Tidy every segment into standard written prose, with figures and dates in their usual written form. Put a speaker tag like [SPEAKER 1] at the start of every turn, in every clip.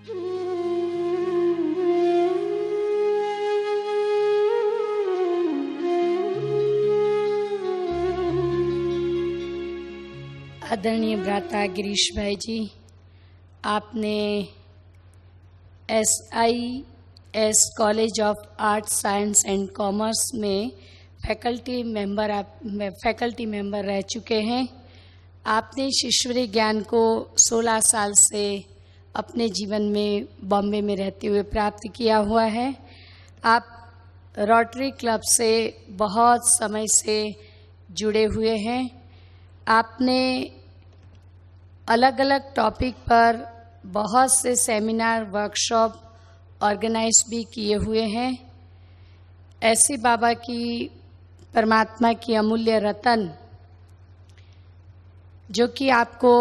[SPEAKER 1] आदरणीय भ्राता गिरीश भाई जी, आपने SIS college of art science and commerce में फैकल्टी मेंबर रह चुके हैं। आपने ईश्वरीय ज्ञान को 16 साल से अपने जीवन में बॉम्बे में रहते हुए प्राप्त किया हुआ है। आप रोटरी क्लब से बहुत समय से जुड़े हुए हैं। आपने अलग अलग टॉपिक पर बहुत से सेमिनार वर्कशॉप ऑर्गेनाइज भी किए हुए हैं। ऐसे बाबा की, परमात्मा की अमूल्य रतन, जो कि आपको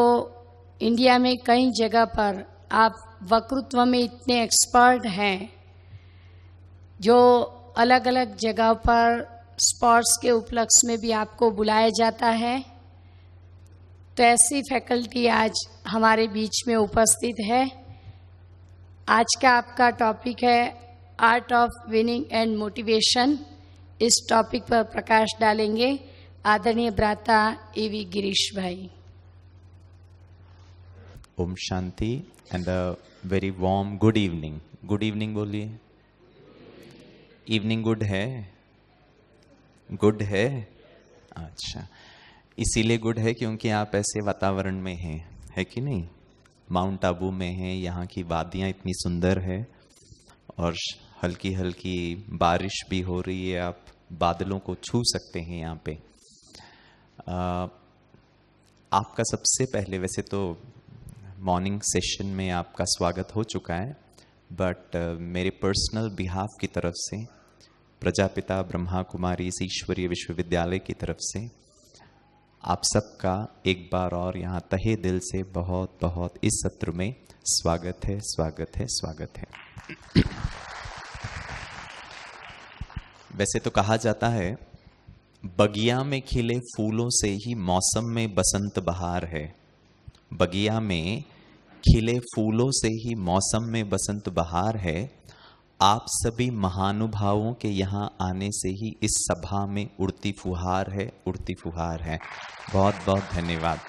[SPEAKER 1] इंडिया में कई जगह पर आप वक्तृत्व में इतने एक्सपर्ट हैं, जो अलग अलग जगह पर स्पोर्ट्स के उपलक्ष्य में भी आपको बुलाया जाता है। तो ऐसी फैकल्टी आज हमारे बीच में उपस्थित है। आज का आपका टॉपिक है art of winning and motivation. इस टॉपिक पर प्रकाश डालेंगे आदरणीय भ्राता AV गिरीश भाई।
[SPEAKER 2] ओम शांति and a very warm good evening. Good evening बोलिए। इवनिंग गुड है? गुड है, अच्छा। इसीलिए गुड है क्योंकि आप ऐसे वातावरण में हैं, है कि नहीं? माउंट आबू में हैं, यहाँ की वादियाँ इतनी सुंदर है और हल्की हल्की बारिश भी हो रही है। आप बादलों को छू सकते हैं यहाँ पे। आपका सबसे पहले, वैसे तो मॉर्निंग सेशन में आपका स्वागत हो चुका है, बट मेरे पर्सनल बिहाफ की तरफ से, प्रजापिता ब्रह्मा कुमारी ईश्वरीय विश्वविद्यालय की तरफ से आप सबका एक बार और यहाँ तहे दिल से बहुत बहुत इस सत्र में स्वागत है, स्वागत है, स्वागत है। वैसे तो कहा जाता है बगिया में खिले फूलों से ही मौसम में बसंत बहार है। बगिया में खिले फूलों से ही मौसम में बसंत बहार है। आप सभी महानुभावों के यहाँ आने से ही इस सभा में उड़ती फुहार है, उड़ती फुहार है। बहुत बहुत धन्यवाद।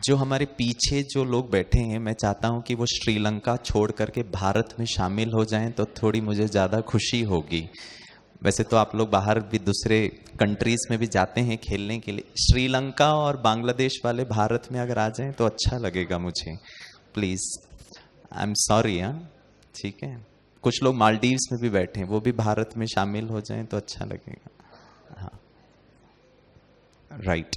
[SPEAKER 2] जो हमारे पीछे जो लोग बैठे हैं, मैं चाहता हूं कि वो श्रीलंका छोड़ करके भारत में शामिल हो जाएं तो थोड़ी मुझे ज़्यादा खुशी होगी। वैसे तो आप लोग बाहर भी दूसरे कंट्रीज में भी जाते हैं खेलने के लिए। श्रीलंका और बांग्लादेश वाले भारत में अगर आ जाएं तो अच्छा लगेगा मुझे। Please, I am sorry. हाँ, ठीक है। कुछ लोग मालदीव्स में भी बैठे हैं, वो भी भारत में शामिल हो जाएं तो अच्छा लगेगा। हाँ, राइट।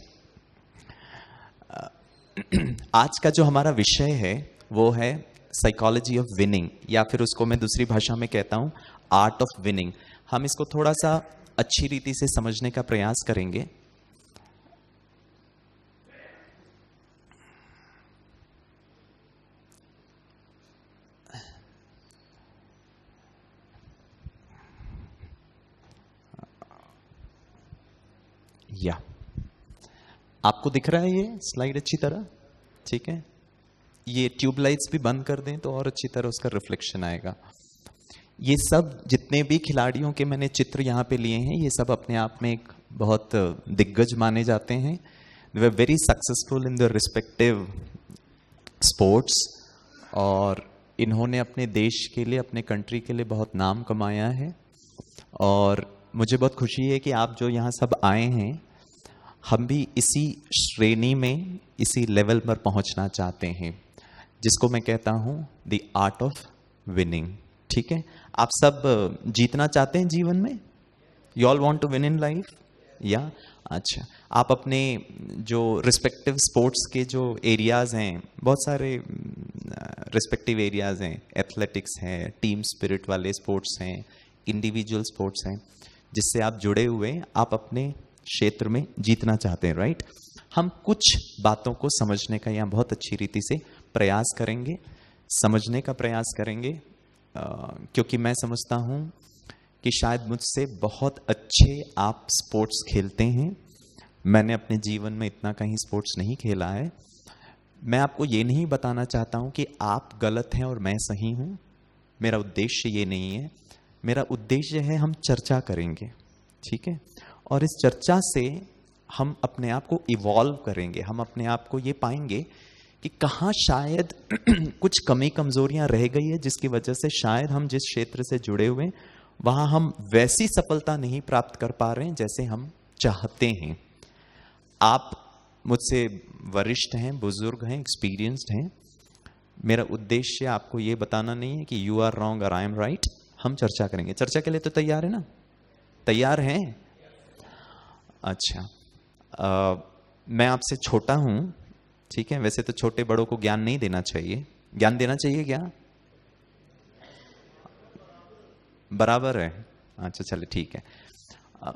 [SPEAKER 2] आज का जो हमारा विषय है वो है साइकोलॉजी ऑफ विनिंग, या फिर उसको मैं दूसरी भाषा में कहता हूं आर्ट ऑफ विनिंग। हम इसको थोड़ा सा अच्छी रीति से समझने का प्रयास करेंगे। या आपको दिख रहा है ये स्लाइड अच्छी तरह? ठीक है। ये ट्यूबलाइट्स भी बंद कर दें तो और अच्छी तरह उसका रिफ्लेक्शन आएगा। ये सब जितने भी खिलाड़ियों के मैंने चित्र यहाँ पे लिए हैं, ये सब अपने आप में एक बहुत दिग्गज माने जाते हैं। They were very successful in the respective sports, और इन्होंने अपने देश के लिए, अपने कंट्री के लिए बहुत नाम कमाया है। और मुझे बहुत खुशी है कि आप जो यहाँ सब आए हैं, हम भी इसी श्रेणी में, इसी लेवल पर पहुंचना चाहते हैं, जिसको मैं कहता हूं द आर्ट ऑफ विनिंग। ठीक है। आप सब जीतना चाहते हैं जीवन में? You all want to win in life? या अच्छा, आप अपने जो रिस्पेक्टिव स्पोर्ट्स के जो एरियाज हैं, बहुत सारे रिस्पेक्टिव एरियाज हैं। एथलेटिक्स हैं, टीम स्पिरिट वाले स्पोर्ट्स हैं, इंडिविजुअल स्पोर्ट्स हैं, जिससे आप जुड़े हुए, आप अपने क्षेत्र में जीतना चाहते हैं। राइट। हम कुछ बातों को समझने का यहाँ बहुत अच्छी रीति से प्रयास करेंगे, समझने का प्रयास करेंगे, क्योंकि मैं समझता हूँ कि शायद मुझसे बहुत अच्छे आप स्पोर्ट्स खेलते हैं। मैंने अपने जीवन में इतना कहीं स्पोर्ट्स नहीं खेला है, मैं आपको ये नहीं बताना चाहता हूं कि आप गलत हैं और मैं सही हूं, मेरा उद्देश्य ये नहीं है। मेरा उद्देश्य है हम चर्चा करेंगे, ठीक है, और इस चर्चा से हम अपने आप को इवॉल्व करेंगे, हम अपने आप को ये पाएंगे कि कहाँ शायद कुछ कमी कमजोरियां रह गई है, जिसकी वजह से शायद हम जिस क्षेत्र से जुड़े हुए वहां हम वैसी सफलता नहीं प्राप्त कर पा रहे हैं जैसे हम चाहते हैं। आप मुझसे वरिष्ठ हैं, बुजुर्ग हैं, एक्सपीरियंस्ड हैं। मेरा उद्देश्य आपको ये बताना नहीं है कि यू आर रॉन्ग और आई एम राइट। हम चर्चा करेंगे। चर्चा के लिए तो तैयार है ना? तैयार हैं? अच्छा, मैं आपसे छोटा हूं, ठीक है। वैसे तो छोटे बड़ों को ज्ञान नहीं देना चाहिए। ज्ञान देना चाहिए क्या? बराबर है। अच्छा चले ठीक है।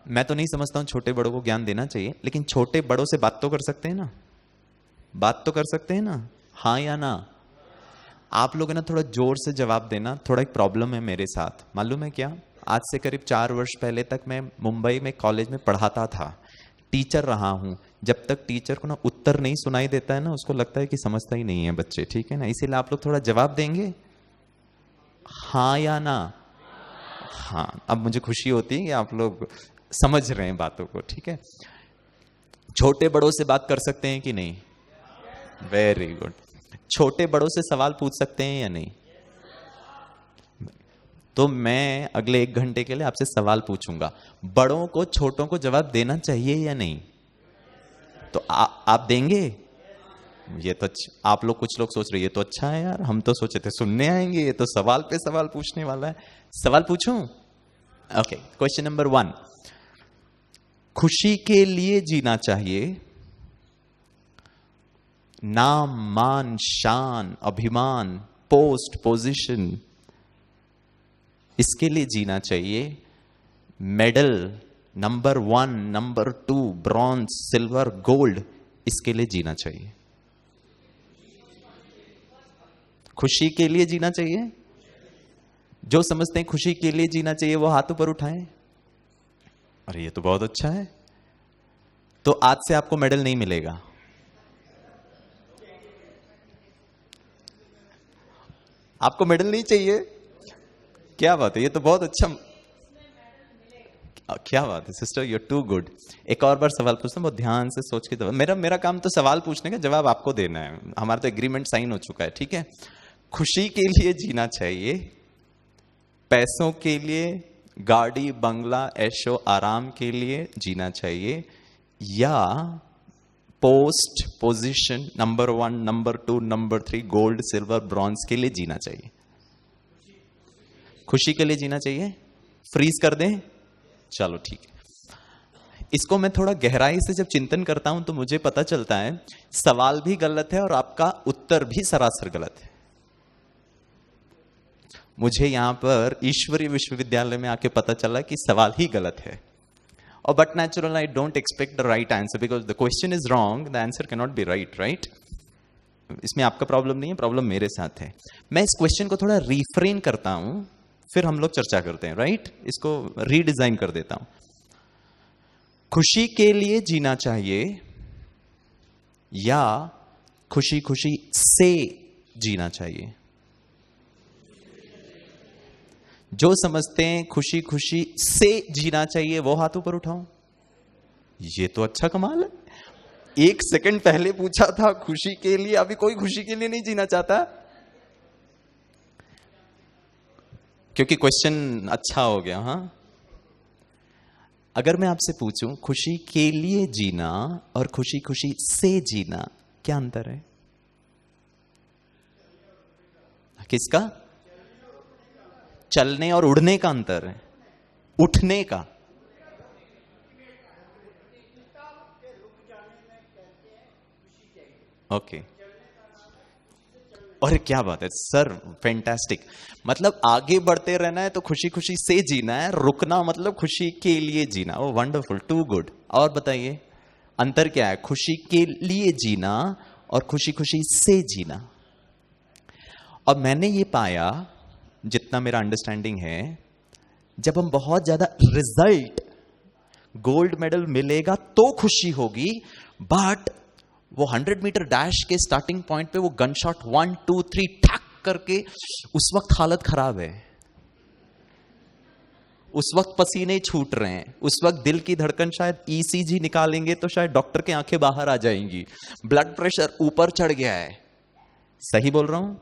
[SPEAKER 2] मैं तो नहीं समझता हूं छोटे बड़ों को ज्ञान देना चाहिए, लेकिन छोटे बड़ों से बात तो कर सकते हैं ना? बात तो कर सकते हैं ना? हाँ या ना? आप लोग है ना थोड़ा जोर से जवाब देना। थोड़ा एक प्रॉब्लम है मेरे साथ, मालूम है क्या? आज से करीब 4 वर्ष पहले तक मैं मुंबई में कॉलेज में पढ़ाता था, टीचर रहा हूं। जब तक टीचर को ना उत्तर नहीं सुनाई देता है ना, उसको लगता है कि समझता ही नहीं है बच्चे, ठीक है ना। इसीलिए आप लोग थोड़ा जवाब देंगे, हाँ या ना? हाँ, अब मुझे खुशी होती है कि आप लोग समझ रहे हैं बातों को, ठीक है। छोटे बड़ों से बात कर सकते हैं कि नहीं? Very good. छोटे बड़ों से सवाल पूछ सकते हैं या नहीं? तो मैं अगले 1 घंटे के लिए आपसे सवाल पूछूंगा। बड़ों को छोटों को जवाब देना चाहिए या नहीं? तो आप देंगे? ये तो आप लोग, कुछ लोग सोच रहे ये तो अच्छा है यार, हम तो सोचे थे सुनने आएंगे, ये तो सवाल पे सवाल पूछने वाला है। सवाल पूछूं? Okay, question number 1। खुशी के लिए जीना चाहिए, नाम, मान, शान, अभिमान, पोस्ट, पोजीशन, इसके लिए जीना चाहिए, medal number 1, number 2, bronze, silver, gold, इसके लिए जीना चाहिए? खुशी के लिए जीना चाहिए? जो समझते हैं खुशी के लिए जीना चाहिए वो हाथ ऊपर उठाएं। अरे ये तो बहुत अच्छा है। तो आज से आपको मेडल नहीं मिलेगा। आपको मेडल नहीं चाहिए? क्या बात है, ये तो बहुत अच्छा। क्या बात है sister, you are too good. एक और बार सवाल पूछता हूं, बहुत ध्यान से सोच के। मेरा काम तो सवाल पूछने का, जवाब आपको देना है। हमारा तो एग्रीमेंट साइन हो चुका है, ठीक है। खुशी के लिए जीना चाहिए, पैसों के लिए, गाड़ी बंगला ऐशो आराम के लिए जीना चाहिए, या post, position, number 1, number 2, number 3, gold, silver, bronze के लिए जीना चाहिए? खुशी के लिए जीना चाहिए। फ्रीज कर दें? चलो ठीक है। इसको मैं थोड़ा गहराई से जब चिंतन करता हूं तो मुझे पता चलता है सवाल भी गलत है और आपका उत्तर भी सरासर गलत है। मुझे यहां पर ईश्वरीय विश्वविद्यालय में आके पता चला कि सवाल ही गलत है। और but natural I don't expect the right answer because the question is wrong, the answer can not B right, right? इसमें आपका प्रॉब्लम नहीं है, प्रॉब्लम मेरे साथ है। मैं इस क्वेश्चन को थोड़ा रिफ्रेन करता हूं, फिर हम लोग चर्चा करते हैं, राइट? इसको रीडिजाइन कर देता हूं। खुशी के लिए जीना चाहिए या खुशी खुशी से जीना चाहिए? जो समझते हैं खुशी खुशी से जीना चाहिए वो हाथ ऊपर उठाओ। ये तो अच्छा कमाल है। 1 सेकंड पहले पूछा था खुशी के लिए, अभी कोई खुशी के लिए नहीं जीना चाहता, क्योंकि क्वेश्चन अच्छा हो गया। हाँ, अगर मैं आपसे पूछूं खुशी के लिए जीना और खुशी खुशी से जीना, क्या अंतर है? किसका? चलने और उड़ने का अंतर है। उठने का। ओके, और क्या बात है सर, फैंटास्टिक। मतलब आगे बढ़ते रहना है तो खुशी खुशी से जीना है, रुकना मतलब खुशी के लिए जीना। Oh wonderful, too good. और बताइए अंतर क्या है खुशी के लिए जीना और खुशी खुशी से जीना? और मैंने ये पाया, जितना मेरा अंडरस्टैंडिंग है, जब हम बहुत ज्यादा रिजल्ट, गोल्ड मेडल मिलेगा तो खुशी होगी, बट वो 100 मीटर डैश के स्टार्टिंग पॉइंट पे वो गन शॉट 1 2 3 ठक करके, उस वक्त हालत खराब है, उस वक्त पसीने छूट रहे हैं, उस वक्त दिल की धड़कन शायद ईसीजी निकालेंगे तो शायद डॉक्टर की आंखें बाहर आ जाएंगी, ब्लड प्रेशर ऊपर चढ़ गया है। सही बोल रहा हूं?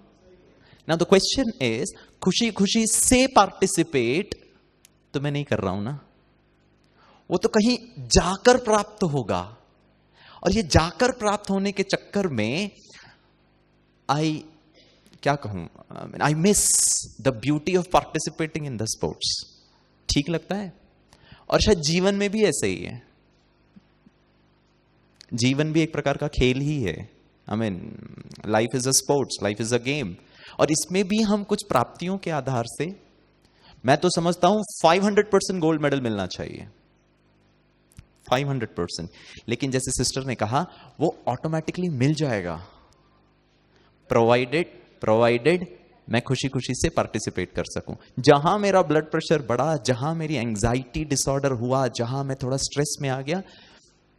[SPEAKER 2] नाउ द क्वेश्चन इज, खुशी खुशी से पार्टिसिपेट तो मैं नहीं कर रहा हूं ना, वो तो कहीं जाकर प्राप्त होगा। और ये जाकर प्राप्त होने के चक्कर में क्या कहूं, I miss the beauty of participating in the sports. ठीक लगता है? और शायद जीवन में भी ऐसे ही है, जीवन भी एक प्रकार का खेल ही है। I mean life is a sports, life is a game. और इसमें भी हम कुछ प्राप्तियों के आधार से, मैं तो समझता हूं 500% गोल्ड मेडल मिलना चाहिए, 500%। लेकिन जैसे सिस्टर ने कहा, वो ऑटोमेटिकली मिल जाएगा, प्रोवाइडेड मैं खुशी खुशी से पार्टिसिपेट कर सकूं। जहां मेरा ब्लड प्रेशर बढ़ा, जहां मेरी एंजाइटी डिसऑर्डर हुआ, जहां मैं थोड़ा स्ट्रेस में आ गया,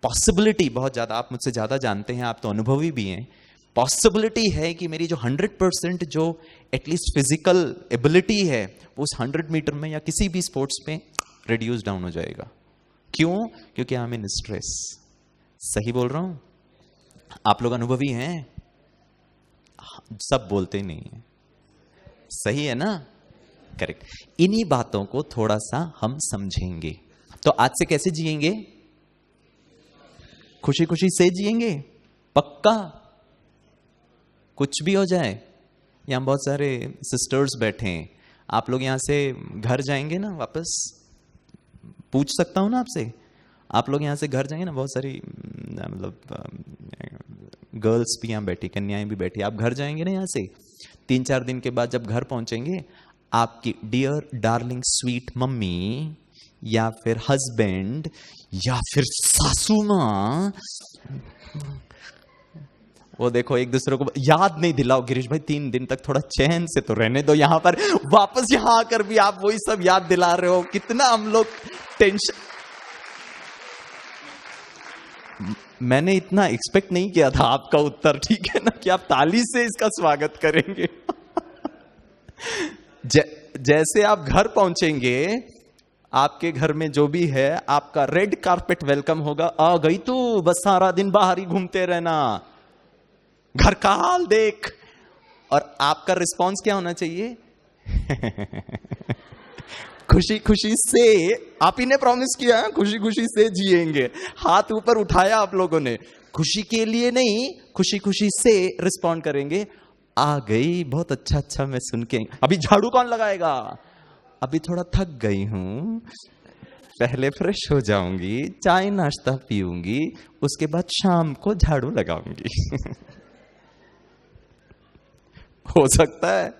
[SPEAKER 2] पॉसिबिलिटी बहुत ज्यादा, आप मुझसे ज्यादा जानते हैं, आप तो अनुभवी भी हैं, पॉसिबिलिटी है कि मेरी जो 100% जो एटलीस्ट फिजिकल एबिलिटी है, वो उस 100 मीटर में या किसी भी स्पोर्ट्स में रिड्यूस डाउन हो जाएगा। क्यों? क्योंकि आई एम इन स्ट्रेस। सही बोल रहा हूं? आप लोग अनुभवी हैं, सब बोलते नहीं है। सही है ना? करेक्ट। इन्हीं बातों को थोड़ा सा हम समझेंगे। तो आज से कैसे जिएंगे? खुशी खुशी से जिएंगे, पक्का। कुछ भी हो जाए, यहां बहुत सारे सिस्टर्स बैठे हैं, आप लोग यहां से घर जाएंगे ना वापस, पूछ सकता हूं ना आपसे, आप लोग यहां से घर जाएंगे ना, बहुत सारी मतलब गर्ल्स भी यहां बैठी, कन्याएं भी बैठी, आप घर जाएंगे ना यहां से, 3-4 दिन के बाद जब घर पहुंचेंगे, आपकी डियर डार्लिंग स्वीट मम्मी या फिर हस्बैंड या फिर सासू मां, वो देखो एक दूसरे को याद नहीं दिलाओ, गिरीश भाई 3 दिन तक थोड़ा चैन से तो रहने दो, यहां पर वापस यहां आकर भी आप वही सब याद दिला रहे हो, कितना हम लोग टेंशन। मैंने इतना एक्सपेक्ट नहीं किया था आपका उत्तर, ठीक है ना, कि आप ताली से इसका स्वागत करेंगे। जैसे आप घर पहुंचेंगे, आपके घर में जो भी है, आपका रेड कारपेट वेलकम होगा। आ गई तू, बस सारा दिन बाहर ही घूमते रहना, घर का हाल देख। और आपका रिस्पॉन्स क्या होना चाहिए? खुशी खुशी से, आप ही ने प्रॉमिस किया है खुशी खुशी से जिएंगे, हाथ ऊपर उठाया आप लोगों ने, खुशी के लिए नहीं, खुशी खुशी से रिस्पॉन्ड करेंगे। आ गई, बहुत अच्छा अच्छा, मैं सुन के, अभी झाड़ू कौन लगाएगा, अभी थोड़ा थक गई हूं, पहले फ्रेश हो जाऊंगी, चाय नाश्ता पीऊंगी, उसके बाद शाम को झाड़ू लगाऊंगी। हो सकता है,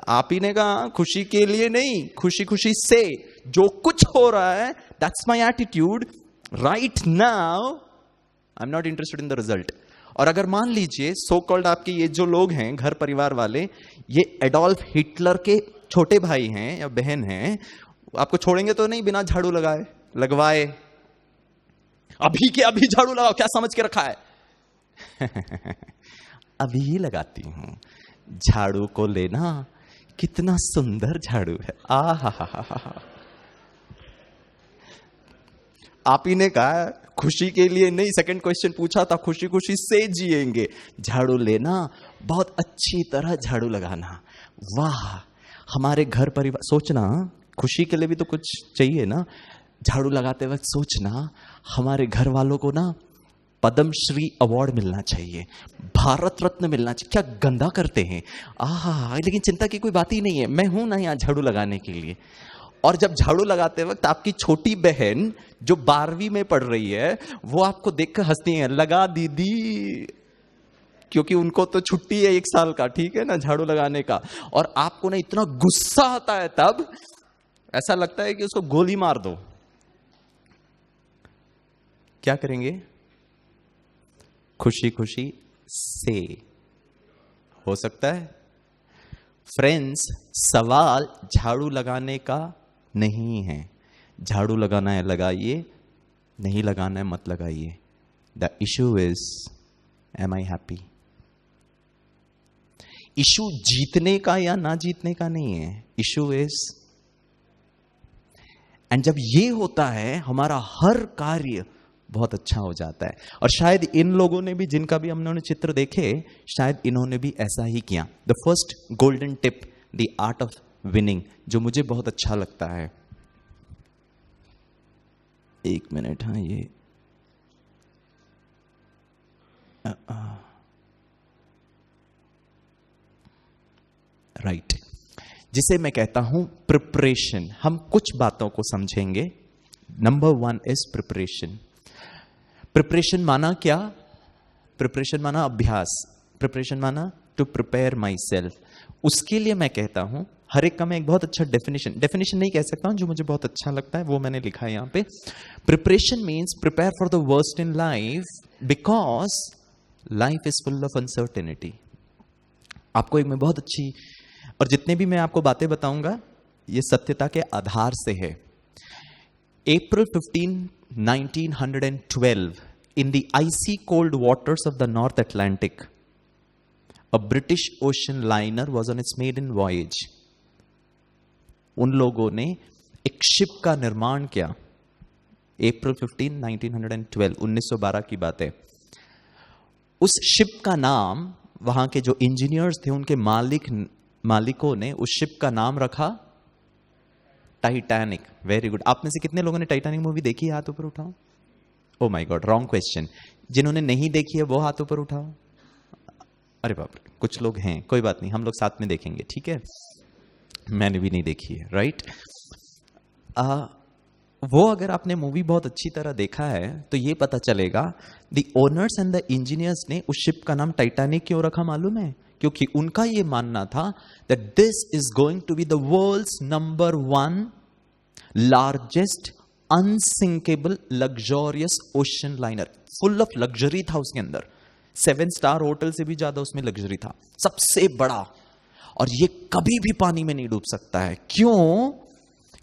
[SPEAKER 2] आप ही ने कहा खुशी के लिए नहीं, खुशी खुशी से, जो कुछ हो रहा है, that's my attitude right now, I am not interested in the result. और अगर मान लीजिए सो कॉल्ड आपके ये जो लोग हैं घर परिवार वाले, ये एडोल्फ हिटलर के छोटे भाई हैं या बहन हैं, आपको छोड़ेंगे तो नहीं बिना झाड़ू लगवाए, अभी के अभी झाड़ू लगाओ, क्या समझ के रखा है? अभी ही लगाती हूं, झाड़ू को लेना, कितना सुंदर झाड़ू है, आहा। आप ही ने कहा खुशी के लिए नहीं, सेकंड क्वेश्चन पूछा था, खुशी खुशी से जिएंगे, झाड़ू लेना, बहुत अच्छी तरह झाड़ू लगाना, वाह। हमारे घर परिवार, सोचना खुशी के लिए भी तो कुछ चाहिए ना, झाड़ू लगाते वक्त सोचना हमारे घर वालों को ना पद्मश्री अवार्ड मिलना चाहिए, भारत रत्न मिलना चाहिए, क्या गंदा करते हैं, आहा। लेकिन चिंता की कोई बात ही नहीं है, मैं हूं ना यहाँ झाड़ू लगाने के लिए। और जब झाड़ू लगाते वक्त आपकी छोटी बहन जो 12वीं में पढ़ रही है, वो आपको देखकर हंसती है, लगा दीदी, क्योंकि उनको तो छुट्टी है 1 साल का, ठीक है ना, झाड़ू लगाने का। और आपको ना इतना गुस्सा आता है, तब ऐसा लगता है कि उसको गोली मार दो। क्या करेंगे? खुशी खुशी से। हो सकता है फ्रेंड्स, सवाल झाड़ू लगाने का नहीं है, झाड़ू लगाना है लगाइए, नहीं लगाना है मत लगाइए. The issue is, am I happy? Issue जीतने का या ना जीतने का नहीं है, इशू इज, एंड जब ये होता है हमारा हर कार्य बहुत अच्छा हो जाता है. और शायद इन लोगों ने भी, जिनका भी हमने चित्र देखे, शायद इन्होंने भी ऐसा ही किया. The first golden tip, the art of winning, जो मुझे बहुत अच्छा लगता है. एक मिनट, हाँ ये राइट, जिसे मैं कहता हूं प्रिपरेशन. हम कुछ बातों को समझेंगे. Number 1 is preparation. प्रिपरेशन माना क्या? प्रिपरेशन माना अभ्यास. प्रिपरेशन माना टू प्रिपेयर माई सेल्फ. उसके लिए मैं कहता हूं, हर एक का मैं एक बहुत अच्छा डेफिनेशन नहीं कह सकता हूं, जो मुझे बहुत अच्छा लगता है वो मैंने लिखा है यहां पे. Preparation means prepare for the worst in life because life is full of uncertainty. आपको एक मैं बहुत अच्छी, और जितने भी मैं आपको बातें बताऊंगा ये सत्यता के आधार से है. April 15, 1912, in the icy cold waters of the North Atlantic, a British ocean liner was on its maiden voyage. उन लोगों ने एक शिप का निर्माण किया. April 15, 1912, 1912 की बात है. उस शिप का नाम, वहां के जो इंजीनियर्स थे उनके मालिकों ने उस शिप का नाम रखा टाइटैनिक. Very good. आप में से कितने लोगों ने टाइटैनिक मूवी देखी है? हाथ ऊपर उठाओ. Oh my God, wrong question. जिन्होंने नहीं देखी है वो हाथ ऊपर उठाओ. अरे बाप रे, कुछ लोग हैं, कोई बात नहीं, हम लोग साथ में देखेंगे, ठीक है? मैंने भी नहीं देखी है, राइट? वो अगर आपने मूवी बहुत अच्छी तरह देखा है तो ये पता चलेगा the owners and the engineers ने उस शिप का नाम टाइटैनिक क्यों रखा मालूम है? क्योंकि उनका ये मानना था that this is going to be the world's number 1 largest unsinkable luxurious ocean liner. Full of luxury था उसके अंदर. 7 स्टार होटल से भी ज्यादा उसमें लग्जरी था. सबसे बड़ा. और ये कभी भी पानी में नहीं डूब सकता है. क्यों?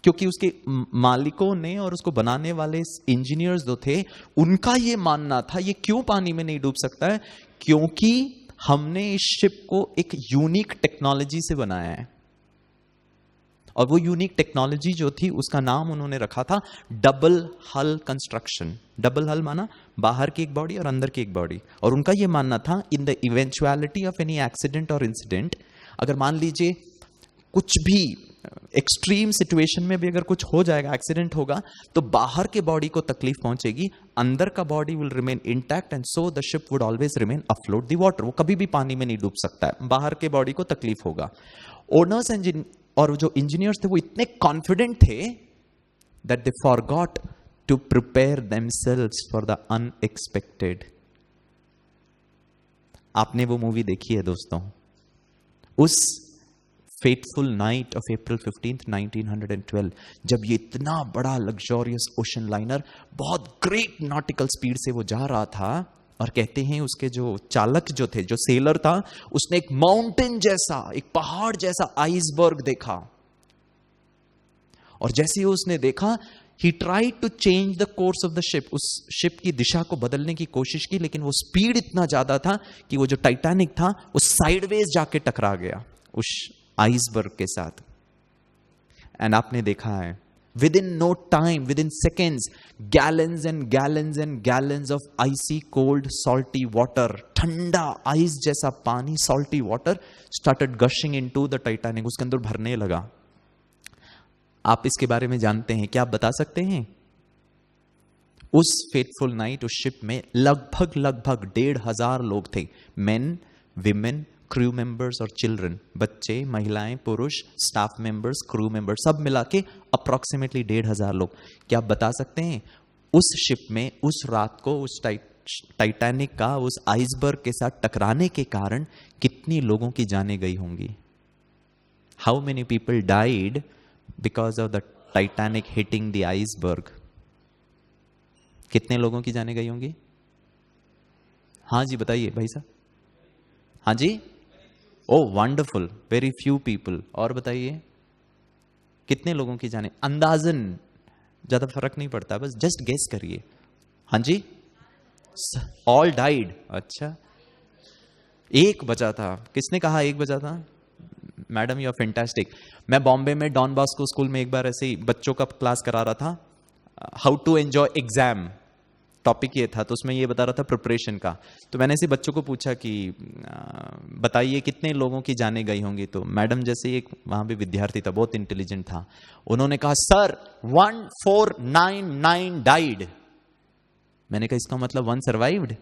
[SPEAKER 2] क्योंकि उसके मालिकों ने और उसको बनाने वाले इंजीनियर्स जो थे, उनका ये मानना था ये क्यों पानी में नहीं डूब सकता है? क्योंकि हमने इस शिप को एक यूनिक टेक्नोलॉजी से बनाया है. और वो यूनिक टेक्नोलॉजी जो थी उसका नाम उन्होंने रखा था डबल हल कंस्ट्रक्शन. डबल हल माना बाहर की एक बॉडी और अंदर की एक बॉडी. और उनका ये मानना था in the eventuality of any accident और इंसिडेंट, अगर मान लीजिए कुछ भी एक्सट्रीम सिचुएशन में भी अगर कुछ हो जाएगा, एक्सीडेंट होगा, तो बाहर के बॉडी को तकलीफ पहुंचेगी, अंदर का body will remain intact and so the ship would always remain afloat the water. वो कभी भी पानी में नहीं डूब सकता है, बाहर के बॉडी को तकलीफ होगा. ओनर्स और जो इंजीनियर्स थे वो इतने कॉन्फिडेंट थे that they forgot to prepare themselves for the unexpected. आपने वो मूवी देखी है दोस्तों? उस फेटफुल नाइट ऑफ April 15, 1912, जब ये इतना बड़ा लग्जरियस ओशन लाइनर बहुत ग्रेट नॉटिकल स्पीड से वो जा रहा था, और कहते हैं उसके जो चालक जो थे, जो सेलर था, उसने एक माउंटेन जैसा, एक पहाड़ जैसा आइसबर्ग देखा. और जैसे ही उसने देखा, he tried to change the course of the ship. उस शिप की दिशा को बदलने की कोशिश की, लेकिन वो स्पीड इतना ज्यादा था कि वो जो टाइटैनिक था वो साइडवेज जाके टकरा गया उस आइसबर्ग के साथ. एंड आपने देखा है within no time, within seconds, gallons and gallons and gallons of icy cold salty water, ठंडा आइस जैसा पानी, salty water started gushing into the Titanic. उसके अंदर भरने लगा. आप इसके बारे में जानते हैं क्या? आप बता सकते हैं? उस फेटफुल नाइट उस शिप में लगभग 1,500 लोग थे. मेन, विमेन, क्रू मेंबर्स और चिल्ड्रन, बच्चे, महिलाएं, पुरुष, स्टाफ मेंबर्स, क्रू मेंबर्स, सब मिला के अप्रोक्सीमेटली 1,500 लोग. क्या आप बता सकते हैं उस शिप में उस रात को उस टाइटैनिक का उस आइसबर्ग के साथ टकराने के कारण कितनी लोगों की जानें गई होंगी? How many people died because of the Titanic hitting the iceberg? कितने लोगों की जानें गई होंगी? हाँ जी बताइए भाई साहब. हाँ जी. Oh wonderful, very few people. और बताइए कितने लोगों की जाने? अंदाजन, ज्यादा फर्क नहीं पड़ता, बस जस्ट गेस करिए. हाँ जी, ऑल डाइड। अच्छा, एक बचा था। किसने कहा एक बचा था? Madam you are fantastic. मैं बॉम्बे में डॉन बॉस्को स्कूल में एक बार ऐसे ही बच्चों का क्लास करा रहा था, how to enjoy exam, topic ये था। तो उसमें ये बता रहा था प्रिपरेशन का। तो मैंने ऐसे बच्चों को पूछा कि बताइए कितने लोगों की जाने गई होंगी। तो मैडम जैसे एक वहां पे विद्यार्थी था, बहुत इंटेलिजेंट था, उन्होंने कहा सर 1499 डाइड। मैंने कहा इसका मतलब 1 सर्वाइव्ड?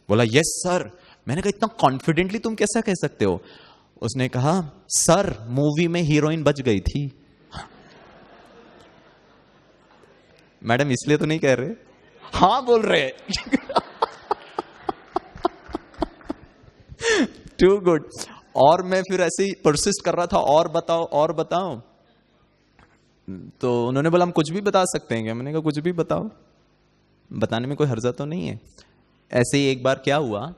[SPEAKER 2] बोला यस सर। मैंने कहा इतना कॉन्फिडेंटली तुम कैसा कह सकते हो? उसने कहा सर मूवी में हीरोइन बच गई थी। मैडम इसलिए तो नहीं कह रहे? हाँ बोल रहे। Too good. और मैं फिर ऐसे ही परसिस्ट कर रहा था, और बताओ और बताओ। तो उन्होंने बोला हम कुछ भी बता सकते हैं क्या? मैंने कहा कुछ भी बताओ, बताने में कोई हर्जा तो नहीं है। ऐसे ही एक बार क्या हुआ,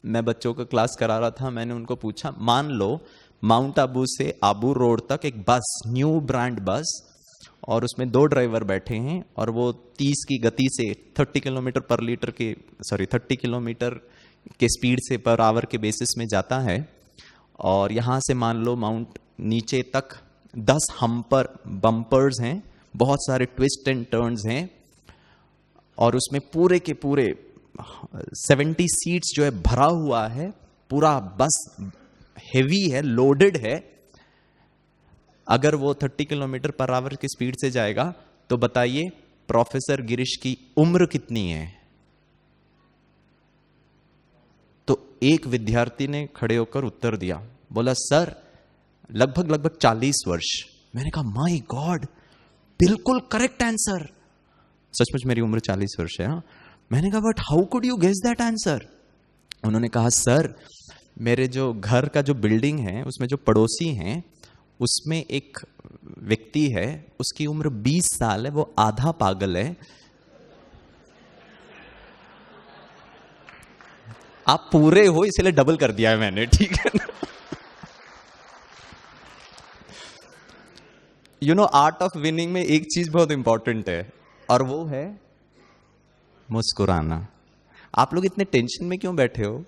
[SPEAKER 2] मैं बच्चों को क्लास करा रहा था, मैंने उनको पूछा मान लो माउंट आबू से आबू रोड तक एक बस, न्यू ब्रांड बस, और उसमें 2 ड्राइवर बैठे हैं और वो 30 की गति से 30 किलोमीटर पर लीटर के 30 किलोमीटर के स्पीड से पर आवर के बेसिस में जाता है। और यहाँ से मान लो माउंट नीचे तक 10 बम्पर्स हैं, बहुत सारे ट्विस्ट एंड टर्न्स हैं, और उसमें पूरे के पूरे 70 सीट्स जो है भरा हुआ है, पूरा बस हेवी है, लोडेड है। अगर वो 30 किलोमीटर पर आवर की स्पीड से जाएगा तो बताइए प्रोफेसर गिरीश की उम्र कितनी है? तो एक विद्यार्थी ने खड़े होकर उत्तर दिया, बोला सर लगभग 40 वर्ष। मैंने कहा माय गॉड, बिल्कुल करेक्ट आंसर। सचमुच मेरी उम्र 40 वर्ष है। हाँ, मैंने कहा but how could you guess that answer? उन्होंने कहा सर मेरे जो घर का जो बिल्डिंग है उसमें जो पड़ोसी हैं उसमें एक व्यक्ति है, उसकी उम्र 20 साल है, वो आधा पागल है। आप पूरे हो इसलिए डबल कर दिया है मैंने, ठीक है ना? You know art of winning में एक चीज बहुत इंपॉर्टेंट है और वो है मुस्कुराना। आप लोग इतने टेंशन में क्यों बैठे हो?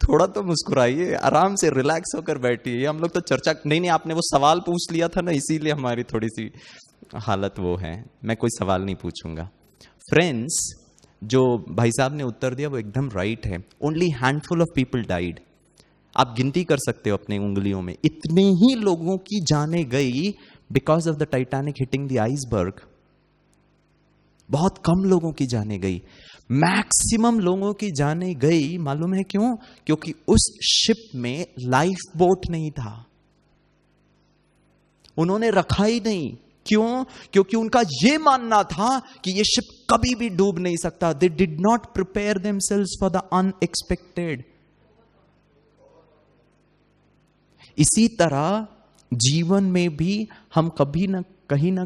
[SPEAKER 2] थोड़ा तो मुस्कुराइए, आराम से रिलैक्स होकर बैठिए। हम लोग तो चर्चा नहीं, आपने वो सवाल पूछ लिया था ना, इसीलिए हमारी थोड़ी सी हालत वो है। मैं कोई सवाल नहीं पूछूंगा। फ्रेंड्स, जो भाई साहब ने उत्तर दिया वो एकदम राइट है। Only handful of people died. आप गिनती कर सकते हो अपने उंगलियों में, इतने ही लोगों की जाने गई because of the Titanic hitting the iceberg. बहुत कम लोगों की जाने गई, मैक्सिमम लोगों की जाने गई मालूम है क्यों? क्योंकि उस शिप में लाइफ बोट नहीं था, उन्होंने रखा ही नहीं। क्यों? क्योंकि उनका यह मानना था कि यह शिप कभी भी डूब नहीं सकता। They did not prepare themselves for the unexpected. इसी तरह जीवन में भी हम कभी ना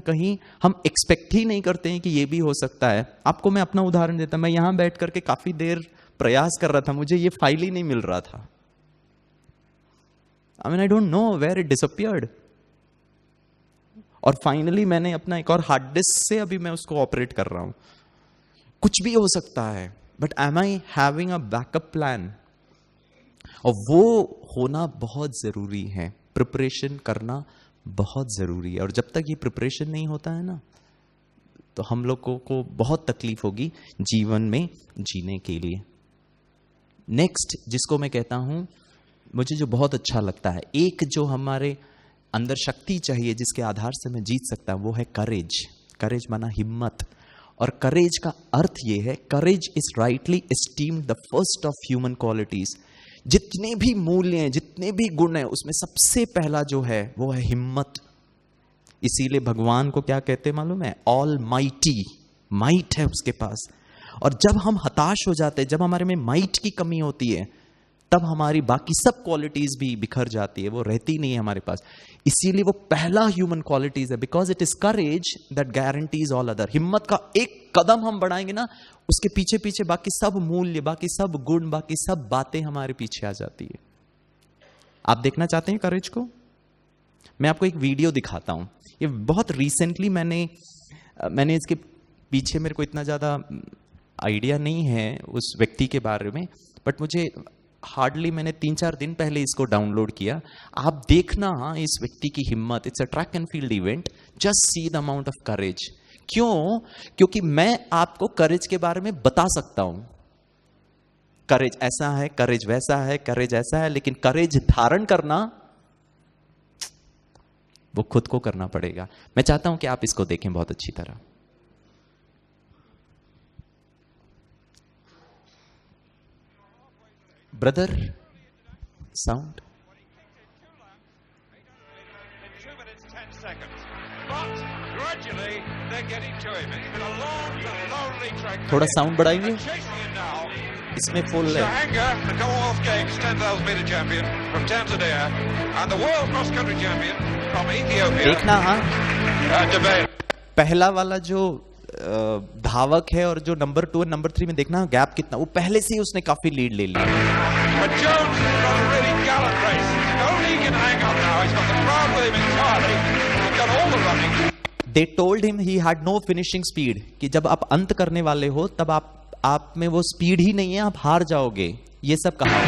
[SPEAKER 2] कहीं हम एक्सपेक्ट ही नहीं करते हैं कि ये भी हो सकता है। आपको मैं अपना उदाहरण देता हूं। मैं यहां बैठ करके काफी देर प्रयास कर रहा था, मुझे ये फाइल ही नहीं मिल रहा था। I don't know where it disappeared. और फाइनली मैंने अपना एक और हार्ड डिस्क से अभी मैं उसको ऑपरेट कर रहा हूं। कुछ भी हो सकता है, but am I having a backup plan? और वो होना बहुत जरूरी है, प्रिपरेशन करना बहुत जरूरी है। और जब तक ये प्रिपरेशन नहीं होता है ना, तो हम लोगों को बहुत तकलीफ होगी जीवन में जीने के लिए। नेक्स्ट जिसको मैं कहता हूं, मुझे जो बहुत अच्छा लगता है, एक जो हमारे अंदर शक्ति चाहिए जिसके आधार से मैं जीत सकता हूं, वो है करेज। करेज माना हिम्मत। और करेज का अर्थ ये है, courage is rightly esteemed the first of human qualities. जितने भी मूल्य हैं, जितने भी गुण हैं, उसमें सबसे पहला जो है वो है हिम्मत। इसीलिए भगवान को क्या कहते हैं मालूम है? All mighty. माइट है उसके पास। और जब हम हताश हो जाते हैं, जब हमारे में माइट की कमी होती है, तब हमारी बाकी सब क्वालिटीज भी बिखर जाती है, वो रहती नहीं है हमारे पास। इसीलिए वो पहला ह्यूमन क्वालिटीज है, because it is courage that guarantees all other. हिम्मत का एक कदम हम बढ़ाएंगे ना, उसके पीछे पीछे बाकी सब मूल्य, बाकी सब गुण, बाकी सब बातें हमारे पीछे आ जाती है। आप देखना चाहते हैं करेज को? मैं आपको एक वीडियो दिखाता हूं। ये बहुत रिसेंटली मैंने इसके पीछे मेरे को इतना ज्यादा आइडिया नहीं है उस व्यक्ति के बारे में, बट मुझे हार्डली मैंने 3-4 दिन पहले इसको डाउनलोड किया। आप देखना इस व्यक्ति की हिम्मत। It's a track and field event, just see the amount of courage. क्यों? क्योंकि मैं आपको करेज के बारे में बता सकता हूं, करेज ऐसा है, करेज वैसा है, करेज ऐसा है, लेकिन करेज धारण करना वो खुद को करना पड़ेगा। मैं चाहता हूं कि आप इसको देखें बहुत अच्छी तरह। Brother, sound. थोड़ा साउंड बढ़ाएंगे, इसमें फुल है। देखना हाँ, पहला वाला जो धावक है और जो नंबर 2 और नंबर 3 में देखना गैप कितना, वो पहले से ही उसने काफी लीड ले लिया। They told him he had no finishing speed, कि जब आप अंत करने वाले हो तब आप में वो स्पीड ही नहीं है, आप हार जाओगे, ये सब कहा।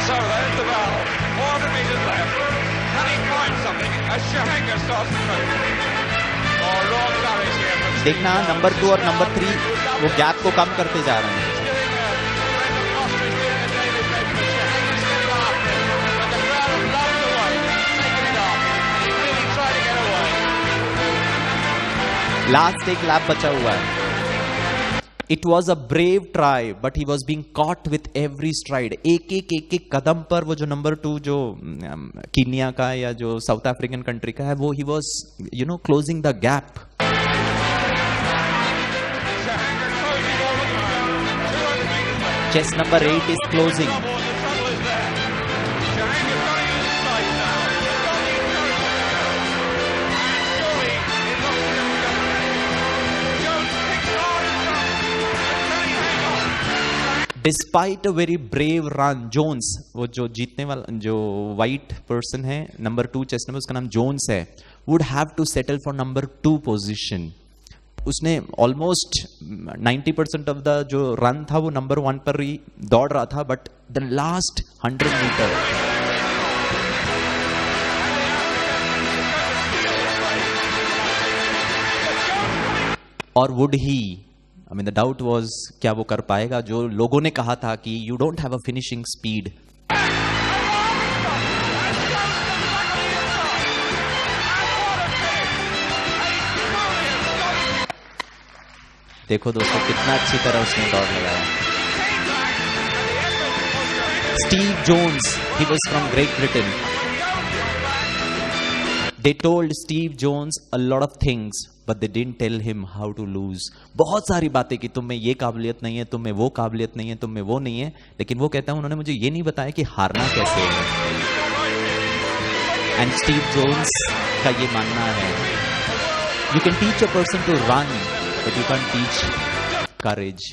[SPEAKER 2] So there's the battle. 400 meters left. Can he find something as Shahanka starts to move? Oh, raw courage here. देखना नंबर 2 और नंबर 3 वो गैप को कम करते जा रहे हैं। लास्ट एक लैप बचा हुआ है। It was a brave try, but he was being caught with every stride. एक कदम पर वो जो नंबर 2 जो कीनिया का या जो साउथ अफ्रीकन कंट्री का है, वो he was closing the gap. Chest number 8 is closing. Despite a very brave run, Jones, वो जो जीतने वाला जो वाइट पर्सन है, नंबर 2 चेस्ट नंबर, उसका नाम जोन्स है, would have to settle for number 2 position. उसने ऑलमोस्ट 90% ऑफ द जो रन था वो नंबर 1 पर ही दौड़ रहा था, बट द लास्ट 100 मीटर और would he, I mean, the doubt was क्या वो कर पाएगा? जो लोगों ने कहा था कि you don't have a finishing speed. देखो दोस्तों कितना अच्छी तरह उसने दौड़ लगाया। Steve Jones, he was from Great Britain. They told Steve Jones a lot of things, but they didn't tell him how to lose. बहुत सारी बातें कि तुम में ये काबिलियत नहीं है, तुम में वो काबिलियत नहीं है, तुम में वो नहीं है, लेकिन वो कहता है उन्होंने मुझे ये नहीं बताया कि हारना कैसे है। And Steve Jones का ये मानना है, you can teach a person to run, but you can't teach courage.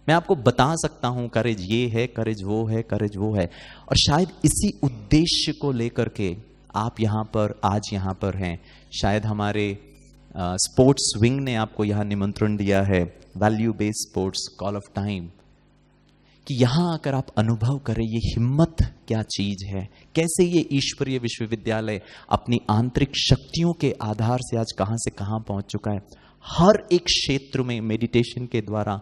[SPEAKER 2] मैं आपको बता सकता हूं करेज ये है, करेज वो है, करेज वो है, और शायद इसी उद्देश्य को लेकर के आप यहाँ पर आज यहाँ पर हैं। शायद हमारे स्पोर्ट्स विंग ने आपको यहाँ निमंत्रण दिया है, value based sports call of time, कि यहाँ आकर आप अनुभव करें ये हिम्मत क्या चीज है, कैसे ये ईश्वरीय विश्वविद्यालय अपनी आंतरिक शक्तियों के आधार से आज कहाँ से कहाँ पहुंच चुका है। हर एक क्षेत्र में मेडिटेशन के द्वारा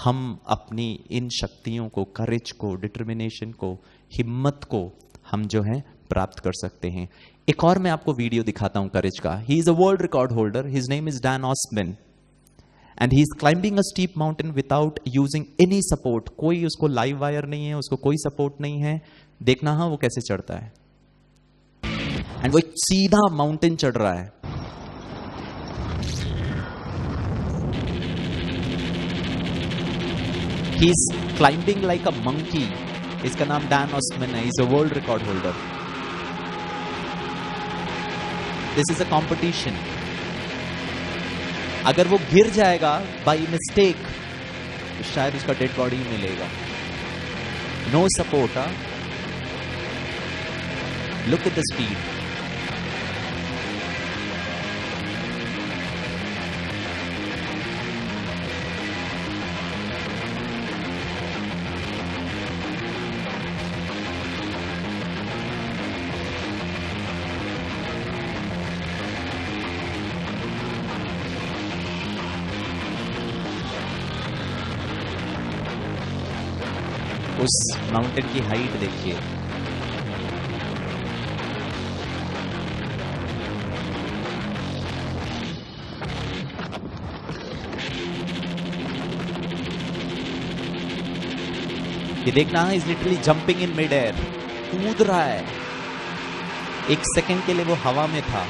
[SPEAKER 2] हम अपनी इन शक्तियों को, करेज को, डिटर्मिनेशन को, हिम्मत को हम जो है प्राप्त कर सकते हैं। एक और मैं आपको वीडियो दिखाता हूं करेज का। He is a world record holder, his name is Dan Osman, and he is climbing a steep mountain without using any support. कोई उसको लाइव वायर नहीं है, उसको कोई सपोर्ट नहीं है। देखना हाँ वो कैसे चढ़ता है, एंड वो एक सीधा माउंटेन चढ़ रहा है। He is climbing like a monkey. इसका नाम डैन ऑस्टमैन है, is a world record holder. This is a competition. अगर वो गिर जाएगा बाय मिस्टेक तो शायद उसका डेड बॉडी मिलेगा। No support. Look at the speed. उस माउंटेन की हाइट देखिए। ये देखना, is literally jumping in mid air, कूद रहा है। एक सेकंड के लिए वो हवा में था।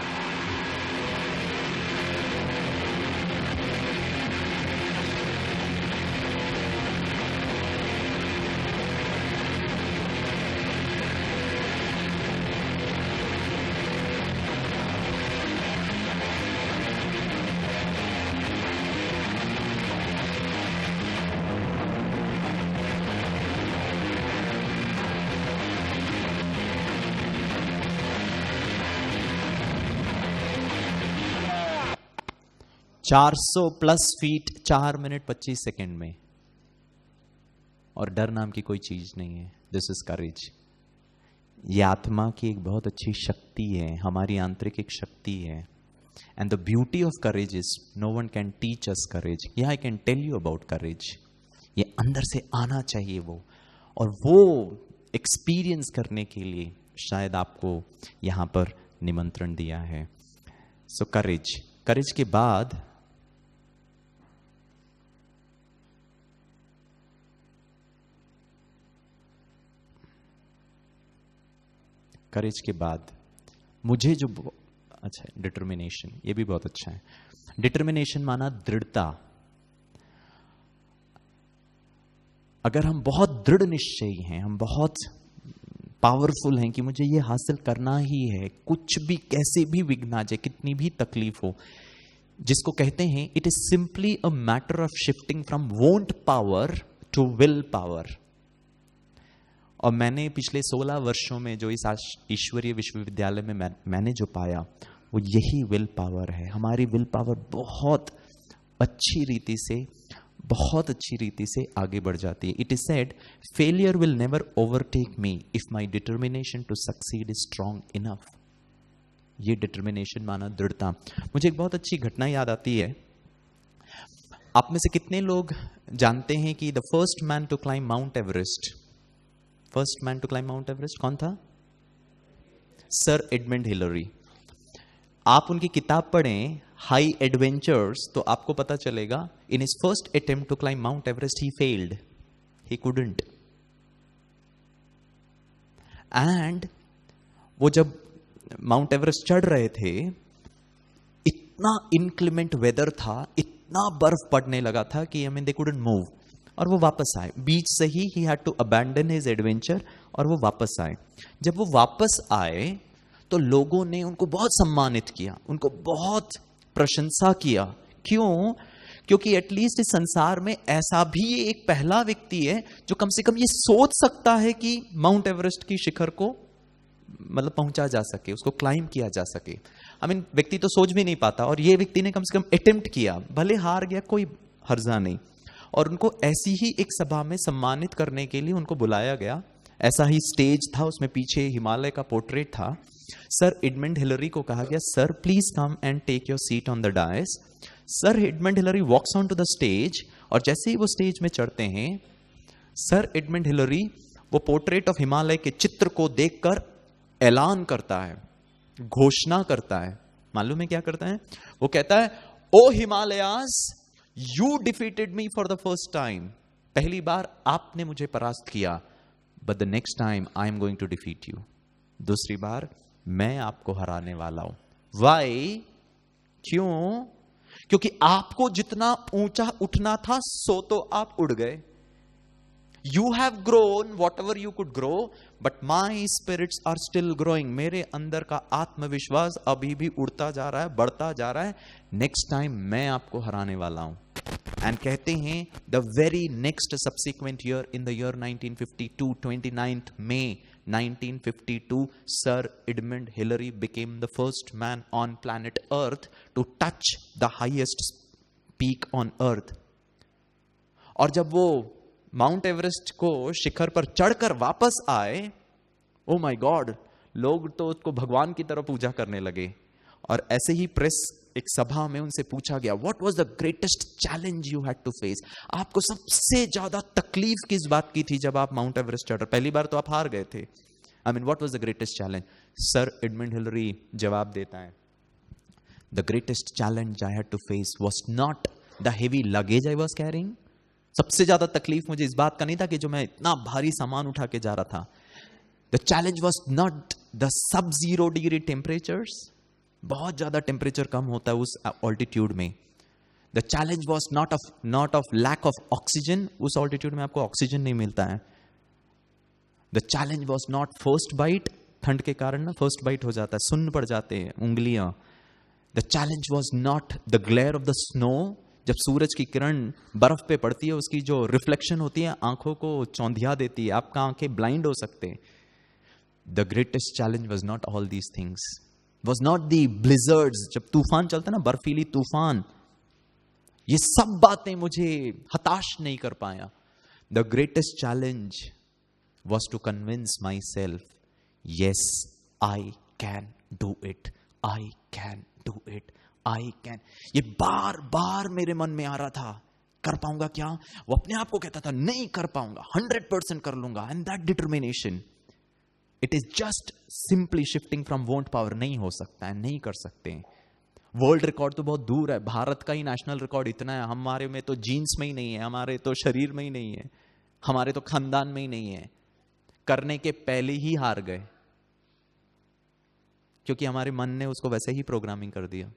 [SPEAKER 2] चार 400 प्लस फीट 4 मिनट 25 सेकेंड में, और डर नाम की कोई चीज नहीं है। दिस इज करेज। ये आत्मा की एक बहुत अच्छी शक्ति है, हमारी आंतरिक एक शक्ति है। And the beauty of courage is no one can teach us courage. ये I can tell you about courage. ये अंदर से आना चाहिए वो, और वो एक्सपीरियंस करने के लिए शायद आपको यहां पर निमंत्रण दिया है। सो करेज, करेज के बाद मुझे जो अच्छा, डिटर्मिनेशन, ये भी बहुत अच्छा है। डिटर्मिनेशन माना दृढ़ता। अगर हम बहुत दृढ़ निश्चयी हैं, हम बहुत पावरफुल हैं कि मुझे ये हासिल करना ही है, कुछ भी कैसे भी विघ्न आ जाए, कितनी भी तकलीफ हो, जिसको कहते हैं it is simply a matter of shifting from won't power to will power. और मैंने पिछले 16 वर्षों में जो इस ईश्वरीय विश्वविद्यालय में मैंने जो पाया, वो यही विल पावर है। हमारी विल पावर बहुत अच्छी रीति से आगे बढ़ जाती है। It is said failure will never overtake me if my determination to succeed is strong enough. ये डिटर्मिनेशन माना दृढ़ता। मुझे एक बहुत अच्छी घटना याद आती है। आप में से कितने लोग जानते हैं कि the first man to climb Mount Everest, कौन था? Sir Edmund Hillary. आप उनकी किताब पढ़ें हाई एडवेंचर्स, तो आपको पता चलेगा in his first attempt to climb Mount Everest he failed, he couldn't. And वो जब माउंट एवरेस्ट चढ़ रहे थे, इतना इनक्लेमेंट वेदर था, इतना बर्फ पड़ने लगा था कि दे कुडंट मूव, और वो वापस आए। बीच से ही had to abandon his adventure, और वो वापस आए। जब वो वापस आए तो लोगों ने उनको बहुत सम्मानित किया, उनको बहुत प्रशंसा किया। क्यों? क्योंकि एटलीस्ट इस संसार में ऐसा भी एक पहला व्यक्ति है जो कम से कम ये सोच सकता है कि माउंट एवरेस्ट की शिखर को मतलब पहुंचा जा सके, उसको क्लाइम किया जा सके। व्यक्ति तो सोच भी नहीं पाता, और ये व्यक्ति ने कम से कम अटेम्प्ट किया, भले हार गया कोई हर्जा नहीं। और उनको ऐसी ही एक सभा में सम्मानित करने के लिए उनको बुलाया गया। ऐसा ही स्टेज था, उसमें पीछे हिमालय का पोर्ट्रेट था। सर एडमंड हिलरी को कहा गया, sir please come and take your seat on the dais. Sir Edmund Hillary walks on to the stage, और जैसे ही वो स्टेज में चढ़ते हैं, सर एडमंड हिलरी वो पोर्ट्रेट ऑफ हिमालय के चित्र को देखकर ऐलान करता है, घोषणा करता है। मालूम है क्या करता है? वो कहता है, oh Himalayas, you defeated me for the first time. पहली बार आपने मुझे परास्त किया, but the next time I am going to defeat you. दूसरी बार मैं आपको हराने वाला हूं। वाई? क्यों? क्योंकि आपको जितना ऊंचा उठना था सो तो आप उड़ गए। You have grown whatever you could grow, but my spirits are still growing. मेरे अंदर का आत्मविश्वास अभी भी उड़ता जा रहा है, बढ़ता जा रहा है। नेक्स्ट टाइम मैं आपको हराने वाला हूं। एंड कहते हैं the very next subsequent year, in the year 1952, 29th May 1952, Sir Edmund Hillary became the first man on planet Earth to touch the highest peak on Earth. और जब वो माउंट एवरेस्ट को शिखर पर चढ़कर वापस आए, ओ माय गॉड, लोग तो उसको भगवान की तरह पूजा करने लगे। और ऐसे ही प्रेस एक सभा में उनसे पूछा गया, what was the greatest challenge you had to face? आपको सबसे ज्यादा तकलीफ किस बात की थी जब आप माउंट एवरेस्ट चढ़ रहे? पहली बार तो आप हार गए थे। I mean what was the greatest challenge? Sir Edmund Hillary जवाब देता है, the greatest challenge I had to face was not the heavy luggage I was carrying. सबसे ज्यादा तकलीफ मुझे इस बात का नहीं था कि जो मैं इतना भारी सामान उठा के जा रहा था। The challenge was not the sub 0 degree temperatures, बहुत ज्यादा टेम्परेचर कम होता है उस ऑल्टीट्यूड में। The challenge was not of lack of oxygen, उस ऑल्टीट्यूड में आपको ऑक्सीजन नहीं मिलता है। The challenge was not frostbite, ठंड के कारण ना फर्स्ट बाइट हो जाता है, सुन्न पड़ जाते हैं उंगलियां। The challenge was not the glare of the snow, जब सूरज की किरण बर्फ पे पड़ती है उसकी जो रिफ्लेक्शन होती है आंखों को चौंधिया देती है, आपका आंखें ब्लाइंड हो सकते हैं। The greatest challenge was not all these things, was not the blizzards, जब तूफान चलता है ना, बर्फीली तूफान, ये सब बातें मुझे हताश नहीं कर पाया। The greatest challenge was to convince myself, yes I can do it, I can do it, I can. ये बार बार मेरे मन में आ रहा था, कर पाऊंगा क्या? वो अपने आप को कहता था नहीं कर पाऊंगा, 100% कर लूंगा। And that determination, it is just simply shifting from won't power. नहीं हो सकता है, नहीं कर सकते। वर्ल्ड रिकॉर्ड तो बहुत दूर है, भारत का ही नेशनल रिकॉर्ड इतना है, हमारे में तो जीन्स में ही नहीं है, हमारे तो शरीर में ही नहीं है, हमारे तो खानदान में ही नहीं है। करने के पहले ही हार गए, क्योंकि हमारे मन ने उसको वैसे ही प्रोग्रामिंग कर दिया।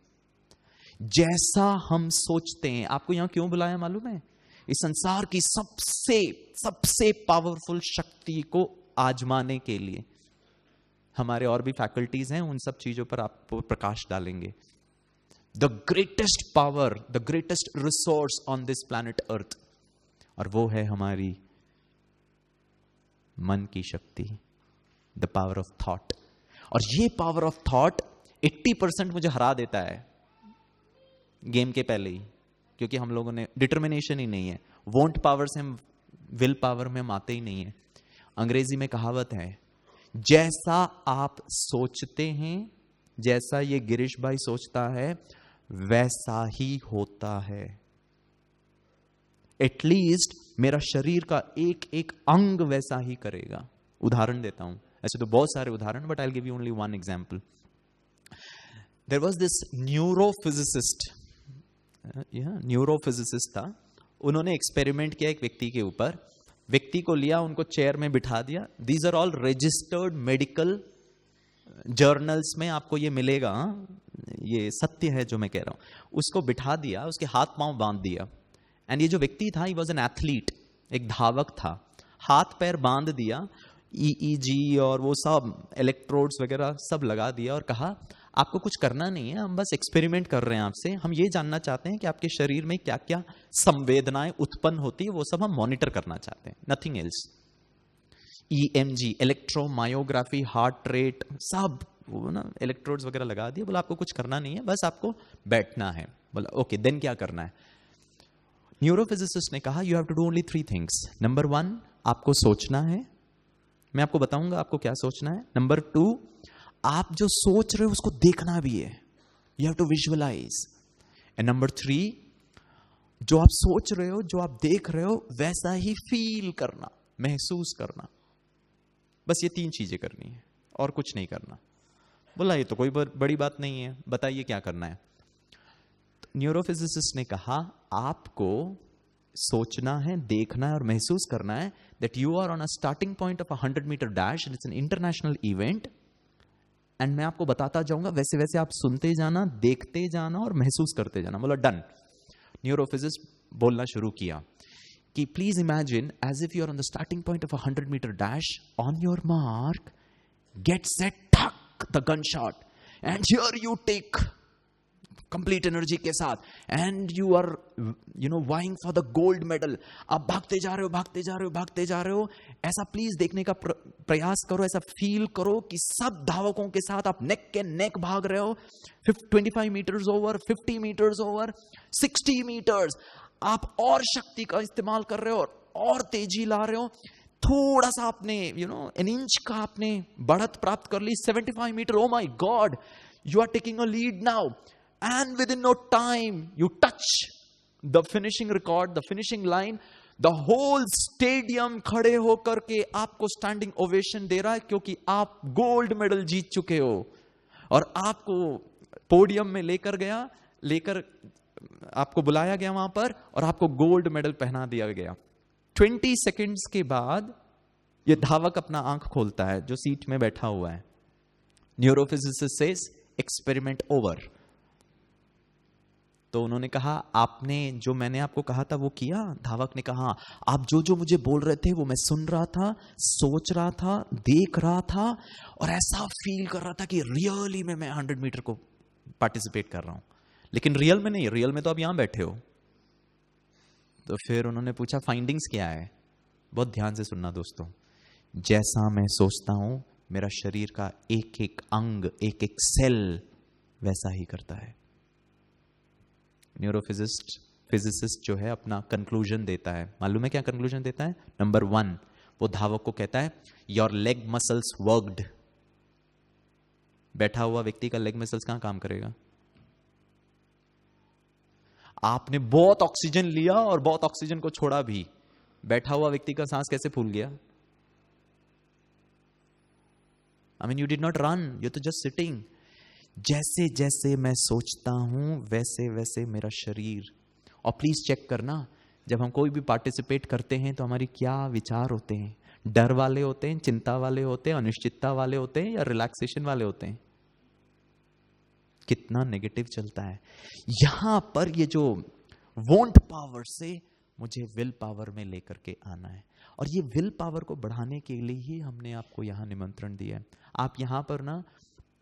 [SPEAKER 2] जैसा हम सोचते हैं, आपको यहां क्यों बुलाया मालूम है? इस संसार की सबसे पावरफुल शक्ति को आजमाने के लिए। हमारे और भी फैकल्टीज हैं, उन सब चीजों पर आप प्रकाश डालेंगे। The greatest power, the greatest resource on this planet Earth, और वो है हमारी मन की शक्ति, द पावर ऑफ थॉट। और ये पावर ऑफ थॉट 80% मुझे हरा देता है गेम के पहले ही, क्योंकि हम लोगों ने डिटर्मिनेशन ही नहीं है। वोंट पावर से हम विल पावर में हम आते ही नहीं है। अंग्रेजी में कहावत है, जैसा आप सोचते हैं, जैसा ये गिरीश भाई सोचता है वैसा ही होता है। एटलीस्ट मेरा शरीर का एक एक अंग वैसा ही करेगा। उदाहरण देता हूं, ऐसे तो बहुत सारे उदाहरण, but I will give you only one example. There was this neurophysicist था, उन्होंने एक्सपेरिमेंट किया एक व्यक्ति के ऊपर। व्यक्ति को लिया, उनको चेयर में बिठा दिया। These are all registered medical journals में आपको ये मिलेगा, ये सत्य है जो मैं कह रहा हूं। उसको बिठा दिया, उसके हाथ पांव बांध दिया। एंड ये जो व्यक्ति था, ही वॉज एन एथलीट, एक धावक था। हाथ पैर बांध दिया, EEG और वो सब इलेक्ट्रोड्स वगैरह सब लगा दिया, और कहा आपको कुछ करना नहीं है, हम बस एक्सपेरिमेंट कर रहे हैं आपसे। हम ये जानना चाहते हैं कि आपके शरीर में क्या क्या संवेदनाएं उत्पन्न होती है, वो सब हम मॉनिटर करना चाहते हैं, nothing else. EMG, electromyography, heart rate, सब वो ना इलेक्ट्रोड्स वगैरह लगा दिए। बोला आपको कुछ करना नहीं है, बस आपको बैठना है। बोला ओके, देन क्या करना है? न्यूरोफिजिसिस्ट ने कहा you have to do only 3 things. Number 1, आपको सोचना है, मैं आपको बताऊंगा आपको क्या सोचना है। नंबर 2, आप जो सोच रहे हो उसको देखना भी है, you have to visualise. And number 3, जो आप सोच रहे हो, जो आप देख रहे हो, वैसा ही फील करना, महसूस करना। बस ये 3 चीजें करनी है और कुछ नहीं करना। बोला ये तो कोई बड़ी बात नहीं है, बताइए क्या करना है। तो न्यूरोफिजिसिस्ट ने कहा आपको सोचना है, देखना है और महसूस करना है that you are on a starting point of a 100-meter dash and it's an international event, and मैं आपको बताता जाऊंगा, वैसे वैसे आप सुनते जाना, देखते जाना और महसूस करते जाना। बोला डन। न्यूरोफिजिस्ट बोलना शुरू किया कि please imagine as if you are on the starting point of a 100-meter dash, on your mark, get set, ठक the gun shot, and here you take complete energy के साथ, and you are vying for the gold medal. आप भागते जा रहे हो, भागते जा रहे हो, भागते जा रहे हो। ऐसा प्लीज देखने का प्रयास करो, ऐसा फील करो कि सब धावकों के साथ आप नेक के नेक भाग रहे हो। 25 metres over, 50 metres over, 60 metres, आप और शक्ति का इस्तेमाल कर रहे हो और तेजी ला रहे हो। थोड़ा सा आपने एन इंच का आपने बढ़त प्राप्त कर ली, 75 metre. Oh my God, you are taking a lead now. and within no time you touch the finishing record, the finishing line, the whole stadium खड़े होकर के आपको स्टैंडिंग ओवेशन दे रहा है, क्योंकि आप गोल्ड मेडल जीत चुके हो और आपको पोडियम में लेकर आपको बुलाया गया वहां पर और आपको गोल्ड मेडल पहना दिया गया। 20 सेकेंड्स के बाद ये धावक अपना आंख खोलता है जो सीट में बैठा हुआ है। न्यूरोफिजिसिस्ट सेज एक्सपेरिमेंट ओवर। तो उन्होंने कहा, आपने जो मैंने आपको कहा था वो किया? धावक ने कहा, आप जो जो मुझे बोल रहे थे वो मैं सुन रहा था, सोच रहा था, देख रहा था और ऐसा फील कर रहा था कि रियली में मैं 100 मीटर को पार्टिसिपेट कर रहा हूं। लेकिन रियल में नहीं, रियल में तो आप यहां बैठे हो। तो फिर उन्होंने पूछा, फाइंडिंग्स क्या है? बहुत ध्यान से सुनना दोस्तों। जैसा मैं सोचता हूं मेरा शरीर का एक एक अंग, एक एक सेल वैसा ही करता है। फिजिसिस्ट जो है अपना कंक्लूजन देता है। मालूम है क्या कंक्लूजन देता है? नंबर 1, वो धावक को कहता है, योर लेग मसल्स वर्कड। बैठा हुआ व्यक्ति का लेग मसल्स कहां काम करेगा? आपने बहुत ऑक्सीजन लिया और बहुत ऑक्सीजन को छोड़ा भी, बैठा हुआ व्यक्ति का सांस कैसे फूल गया? I mean, you did not run, you're तो just sitting. जैसे जैसे मैं सोचता हूं वैसे वैसे मेरा शरीर। और प्लीज चेक करना, जब हम कोई भी पार्टिसिपेट करते हैं तो हमारी क्या विचार होते हैं? डर वाले होते हैं, चिंता वाले होते हैं, अनिश्चितता वाले होते हैं या रिलैक्सेशन वाले होते हैं? कितना नेगेटिव चलता है। यहां पर ये जो वॉन्ट पावर से मुझे विल पावर में लेकर के आना है, और ये विल पावर को बढ़ाने के लिए ही हमने आपको यहां निमंत्रण दिया है। आप यहां पर ना,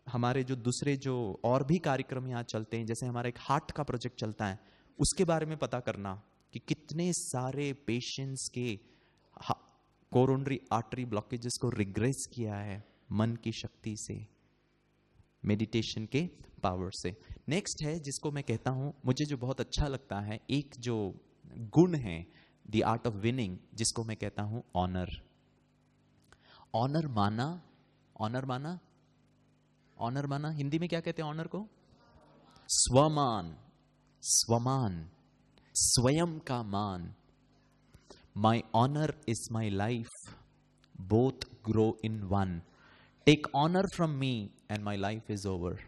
[SPEAKER 2] हमारे जो दूसरे जो और भी कार्यक्रम यहां चलते हैं, जैसे हमारा एक हार्ट का प्रोजेक्ट चलता है, उसके बारे में पता करना कि कितने सारे पेशेंट्स के कोरोनरी आर्टरी ब्लॉकेजेस को रिग्रेस किया है मन की शक्ति से, मेडिटेशन के पावर से। नेक्स्ट है जिसको मैं कहता हूं, मुझे जो बहुत अच्छा लगता है, एक जो गुण है द आर्ट ऑफ विनिंग, जिसको मैं कहता हूं ऑनर। ऑनर माना, ऑनर माना, ऑनर माना हिंदी में क्या कहते हैं ऑनर को? स्वमान, स्वमान, स्वयं का मान। My honour is my life, both grow in one. Take honour from me and my life is over.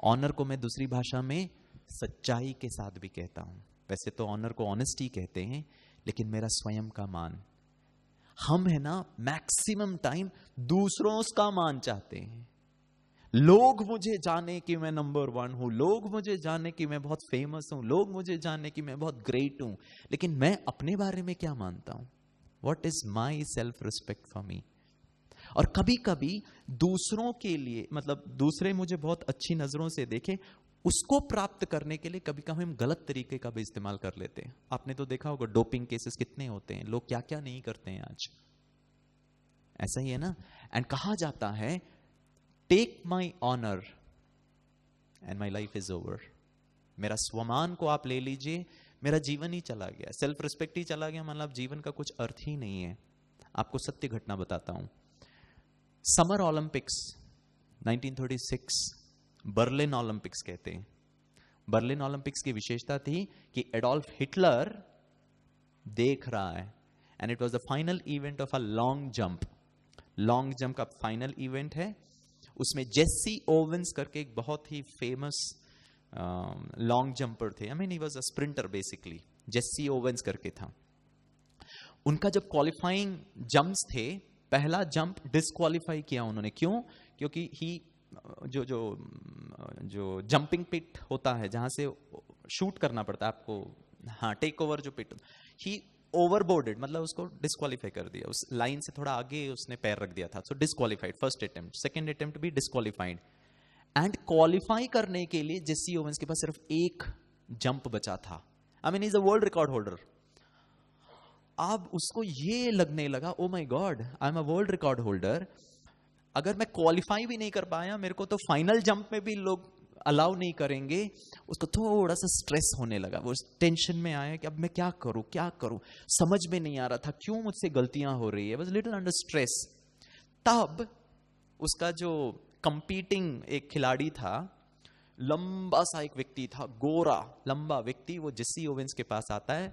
[SPEAKER 2] Honour को मैं दूसरी भाषा में सच्चाई के साथ भी कहता हूं। वैसे तो ऑनर को ऑनेस्टी कहते हैं, लेकिन मेरा स्वयं का मान। हम है ना मैक्सिमम टाइम दूसरों का मान चाहते हैं। लोग मुझे जाने कि मैं नंबर 1 हूं, लोग मुझे जाने कि मैं बहुत फेमस हूं, लोग मुझे जाने कि मैं बहुत ग्रेट हूं, लेकिन मैं अपने बारे में क्या मानता हूं? What is my self respect for me? और कभी कभी दूसरों के लिए, मतलब दूसरे मुझे बहुत अच्छी नजरों से देखें, उसको प्राप्त करने के लिए कभी कभी हम गलत तरीके का भी इस्तेमाल कर लेते हैं। आपने तो देखा होगा डोपिंग केसेस कितने होते हैं, लोग क्या क्या नहीं करते हैं आज। ऐसा ही है ना। एंड कहा जाता है, take my honour and my life is over. मेरा स्वमान को आप ले लीजिए, मेरा जीवन ही चला गया, सेल्फ रिस्पेक्ट ही चला गया, मतलब जीवन का कुछ अर्थ ही नहीं है। आपको सत्य घटना बताता हूं। समर ओलंपिक्स 1936 बर्लिन ओलंपिक्स कहते हैं। बर्लिन ओलंपिक्स की विशेषता थी कि एडोल्फ हिटलर देख रहा है, and it was the final event of a long jump. Long jump का फाइनल इवेंट है। उसमें जेसी ओवेंस करके एक बहुत ही फेमस लॉन्ग जंपर थे। I mean he was a sprinter basically. Jesse Owens करके था। उनका जब क्वालिफाइंग जंप्स थे, पहला जंप डिस्क्वालीफाई किया उन्होंने। क्यों? क्योंकि ही जो जंपिंग पिट होता है, जहां से शूट करना पड़ता है आपको, हाँ, टेक ओवर जो पिट, ही ओवरबोर्डेड, मतलब उसको डिस्क्वालीफाई कर दिया। उस लाइन से थोड़ा आगे उसने पैर रख दिया था, so disqualified first attempt. Second attempt भी डिस्क्वालीफाइड। एंड क्वालिफाई करने के लिए जेसी ओवेंस के पास सिर्फ एक जंप बचा था। I mean is a world record holder. अब उसको ये लगने लगा, oh my God, I am a world record holder, अगर मैं क्वालिफाई भी नहीं कर पाया, मेरे को तो फाइनल जंप में भी लोग अलाउ नहीं करेंगे। उसको थोड़ा सा स्ट्रेस होने लगा, वो टेंशन में आया कि अब मैं क्या करूं, क्या करूं, समझ में नहीं आ रहा था क्यों मुझसे गलतियां हो रही है, वाज लिटिल अंडर स्ट्रेस। तब उसका जो कंपीटिंग एक खिलाड़ी था, लंबा सा एक व्यक्ति था, गोरा लंबा व्यक्ति। वो जेसी ओवेंस के पास आता है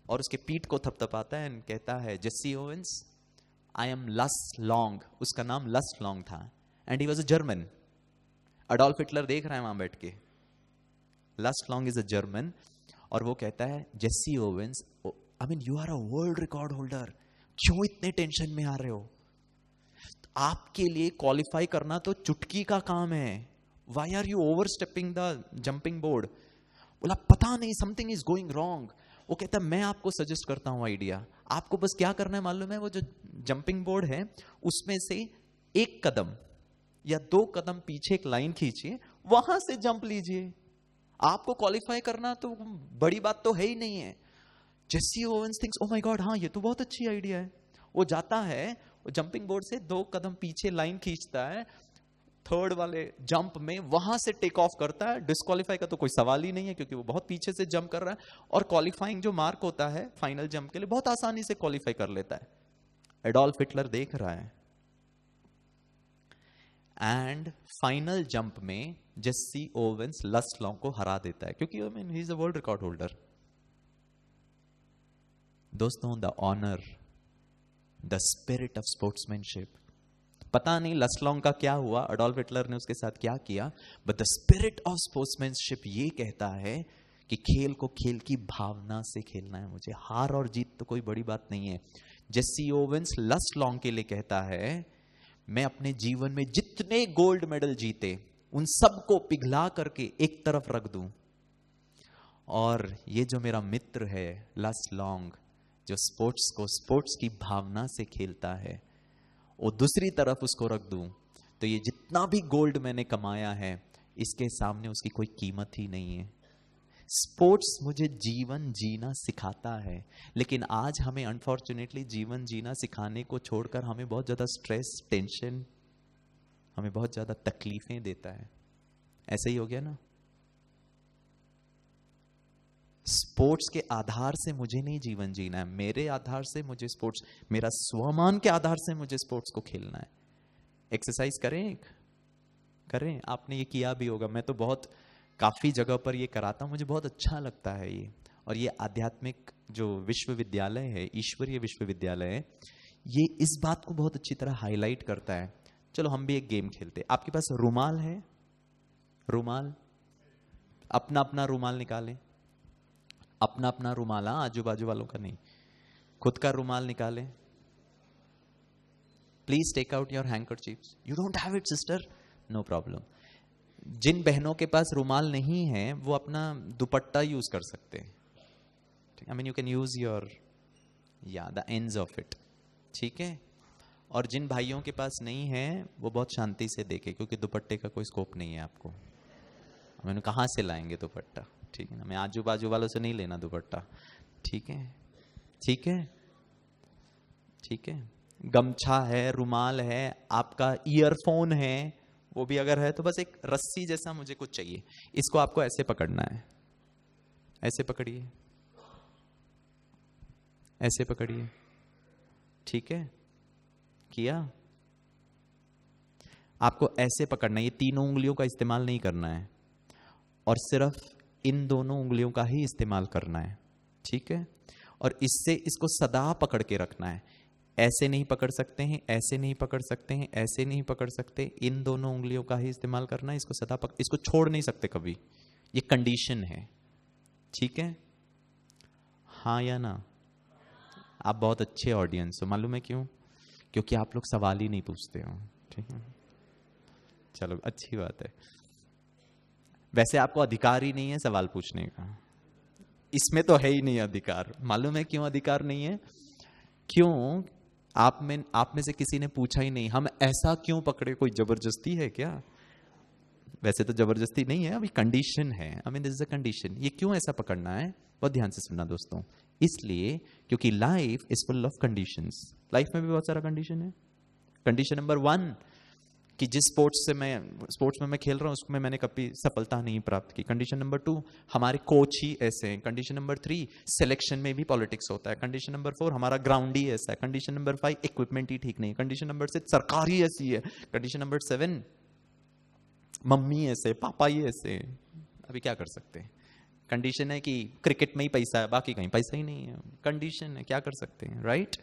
[SPEAKER 2] और उसके पीठ को थपथपाता है एंड कहता है, जेसी ओवेंस, आई एम लस लॉन्ग। उसका नाम लस लॉन्ग था and he was a German. Adolf Hitler देख रहा है वहां बैठ के। लस लॉन्ग इज अ जर्मन। और वो कहता है, Jesse Owens, I mean you are a world record holder, क्यों इतने टेंशन में आ रहे हो? आपके लिए क्वालिफाई करना तो चुटकी का काम है। Why are you over stepping the jumping board? बोला पता नहीं, समथिंग इज गोइंग रॉन्ग। वो कहता है, मैं आपको सजेस्ट करता हूं आइडिया। आपको बस क्या करना है मालूम है? वो जो जंपिंग बोर्ड है उसमें से एक कदम या 2 कदम पीछे एक लाइन खींचिए, वहां से जंप लीजिए। आपको क्वालिफाई करना तो बड़ी बात तो है ही नहीं है। Jesse Owens thinks, oh my God, हाँ ये तो बहुत अच्छी आइडिया है। वो जाता है, वो जंपिंग बोर्ड से 2 कदम पीछे लाइन खींचता है, 3rd वाले जंप में वहां से टेक ऑफ करता है। डिस्क्वालीफाई का तो कोई सवाल ही नहीं है क्योंकि वो बहुत पीछे से जंप कर रहा है। और क्वालिफाइंग जो मार्क होता है फाइनल जंप के लिए, बहुत आसानी से क्वालिफाई कर लेता है। एडोल्फ हिटलर देख रहा है एंड फाइनल जंप में जेसी ओवेंस लस लॉन्ग को हरा देता है क्योंकि he is a world record holder. दोस्तों, the honour, the spirit of sportsmanship, पता नहीं लसलॉन्ग का क्या हुआ, अडोल्फ हिटलर ने उसके साथ क्या किया, but the spirit of sportsmanship ये कहता है कि खेल को खेल की भावना से खेलना है मुझे। हार और जीत तो कोई बड़ी बात नहीं है। जेसी ओवेंस लसलॉन्ग के लिए कहता है, मैं अपने जीवन में जितने गोल्ड मेडल जीते उन सबको पिघला करके एक तरफ रख दूं, और ये जो मेरा मित्र है लसलॉन्ग, जो स्पोर्ट्स को स्पोर्ट्स की भावना से खेलता है, वो दूसरी तरफ उसको रख दूं, तो ये जितना भी गोल्ड मैंने कमाया है इसके सामने उसकी कोई कीमत ही नहीं है। स्पोर्ट्स मुझे जीवन जीना सिखाता है, लेकिन आज हमें अनफॉर्चुनेटली जीवन जीना सिखाने को छोड़कर हमें बहुत ज्यादा स्ट्रेस, टेंशन, हमें बहुत ज्यादा तकलीफें देता है। ऐसे ही हो गया ना? स्पोर्ट्स के आधार से मुझे नहीं जीवन जीना है, मेरे आधार से मुझे स्पोर्ट्स, मेरा स्वमान के आधार से मुझे स्पोर्ट्स को खेलना है। एक्सरसाइज करें, आपने ये किया भी होगा। मैं तो बहुत काफी जगह पर ये कराता हूं, मुझे बहुत अच्छा लगता है ये। और ये आध्यात्मिक जो विश्वविद्यालय है, ईश्वरीय विश्वविद्यालय है, ये इस बात को बहुत अच्छी तरह हाईलाइट करता है। चलो हम भी एक गेम खेलते। आपके पास रुमाल है? रुमाल, अपना अपना रुमाल निकालें, अपना अपना रुमाल, आजू बाजू वालों का नहीं, खुद का रुमाल निकालें। Please take out your handkerchiefs. You don't have it sister, no problem. जिन बहनों के पास रुमाल नहीं है वो अपना दुपट्टा यूज कर सकते हैं। आई mean you can use your the ends of it, ठीक है। और जिन भाइयों के पास नहीं है वो बहुत शांति से देखे, क्योंकि दुपट्टे का कोई स्कोप नहीं है आपको। मैंने कहाँ से लाएंगे दुपट्टा, ठीक है ना? मैं आजू बाजू वालों से नहीं लेना दुपट्टा, ठीक है, ठीक है, ठीक है। गमछा है, रुमाल है, आपका ईयरफोन है, वो भी अगर है तो बस एक रस्सी जैसा मुझे कुछ चाहिए। इसको आपको ऐसे पकड़ना है, ऐसे पकड़िए, ऐसे पकड़िए, ठीक है, किया? आपको ऐसे पकड़ना है, ये तीनों उंगलियों का इस्तेमाल नहीं करना है और सिर्फ इन दोनों उंगलियों का ही इस्तेमाल करना है, ठीक है। और इससे इसको सदा पकड़ के रखना है। ऐसे नहीं पकड़ सकते हैं, ऐसे नहीं पकड़ सकते हैं, ऐसे नहीं पकड़ सकते, इन दोनों उंगलियों का ही इस्तेमाल करना है। इसको सदा इसको छोड़ नहीं सकते कभी, ये कंडीशन है, ठीक है। हाँ या ना? आप बहुत अच्छे ऑडियंस हो, मालूम है क्यों? क्योंकि आप लोग सवाल ही नहीं पूछते हो, ठीक है। चलो अच्छी बात है। वैसे आपको अधिकार ही नहीं है सवाल पूछने का, इसमें तो है ही नहीं अधिकार। मालूम है क्यों अधिकार नहीं है? क्यों? आप में से किसी ने पूछा ही नहीं, हम ऐसा क्यों पकड़े? कोई जबरदस्ती है क्या? वैसे तो जबरदस्ती नहीं है, अभी कंडीशन है। I mean this is a condition. ये क्यों ऐसा पकड़ना है? बहुत ध्यान से सुनना दोस्तों। इसलिए क्योंकि life is full of conditions. Life में भी बहुत सारा कंडीशन है। कंडीशन नंबर 1 कि जिस स्पोर्ट्स में मैं खेल रहा हूं उसमें मैंने कभी सफलता नहीं प्राप्त की। कंडीशन नंबर 2, हमारे कोच ही ऐसे हैं। कंडीशन नंबर 3, सिलेक्शन में भी पॉलिटिक्स होता है। कंडीशन नंबर 4, हमारा ग्राउंड ही ऐसा है। कंडीशन नंबर 5, इक्विपमेंट ही ठीक नहीं है। कंडीशन नंबर 6, सरकार ही ऐसी है। कंडीशन नंबर 7, मम्मी ऐसे, पापा ही ऐसे, अभी क्या कर सकते हैं? कंडीशन है कि क्रिकेट में ही पैसा है, बाकी कहीं पैसा ही नहीं है, कंडीशन है, क्या कर सकते हैं, राइट?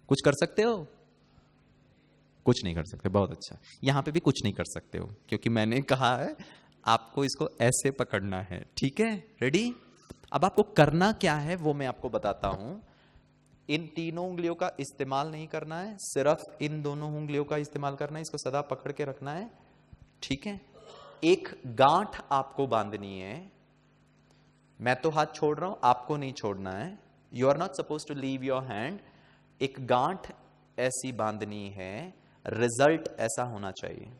[SPEAKER 2] कुछ कर सकते हो? कुछ नहीं कर सकते, बहुत अच्छा। यहां पे भी कुछ नहीं कर सकते हो, क्योंकि मैंने कहा है आपको इसको ऐसे पकड़ना है, ठीक है? रेडी? अब आपको करना क्या है वो मैं आपको बताता हूं। इन तीनों उंगलियों का इस्तेमाल नहीं करना है, सिर्फ इन दोनों उंगलियों का इस्तेमाल करना है, इसको सदा पकड़ के रखना है, ठीक है? एक गांठ आपको बांधनी है। मैं तो हाथ छोड़ रहा हूं, आपको नहीं छोड़ना है। You are not suppose to leave your hand. एक गांठ ऐसी बांधनी है, रिजल्ट ऐसा होना चाहिए।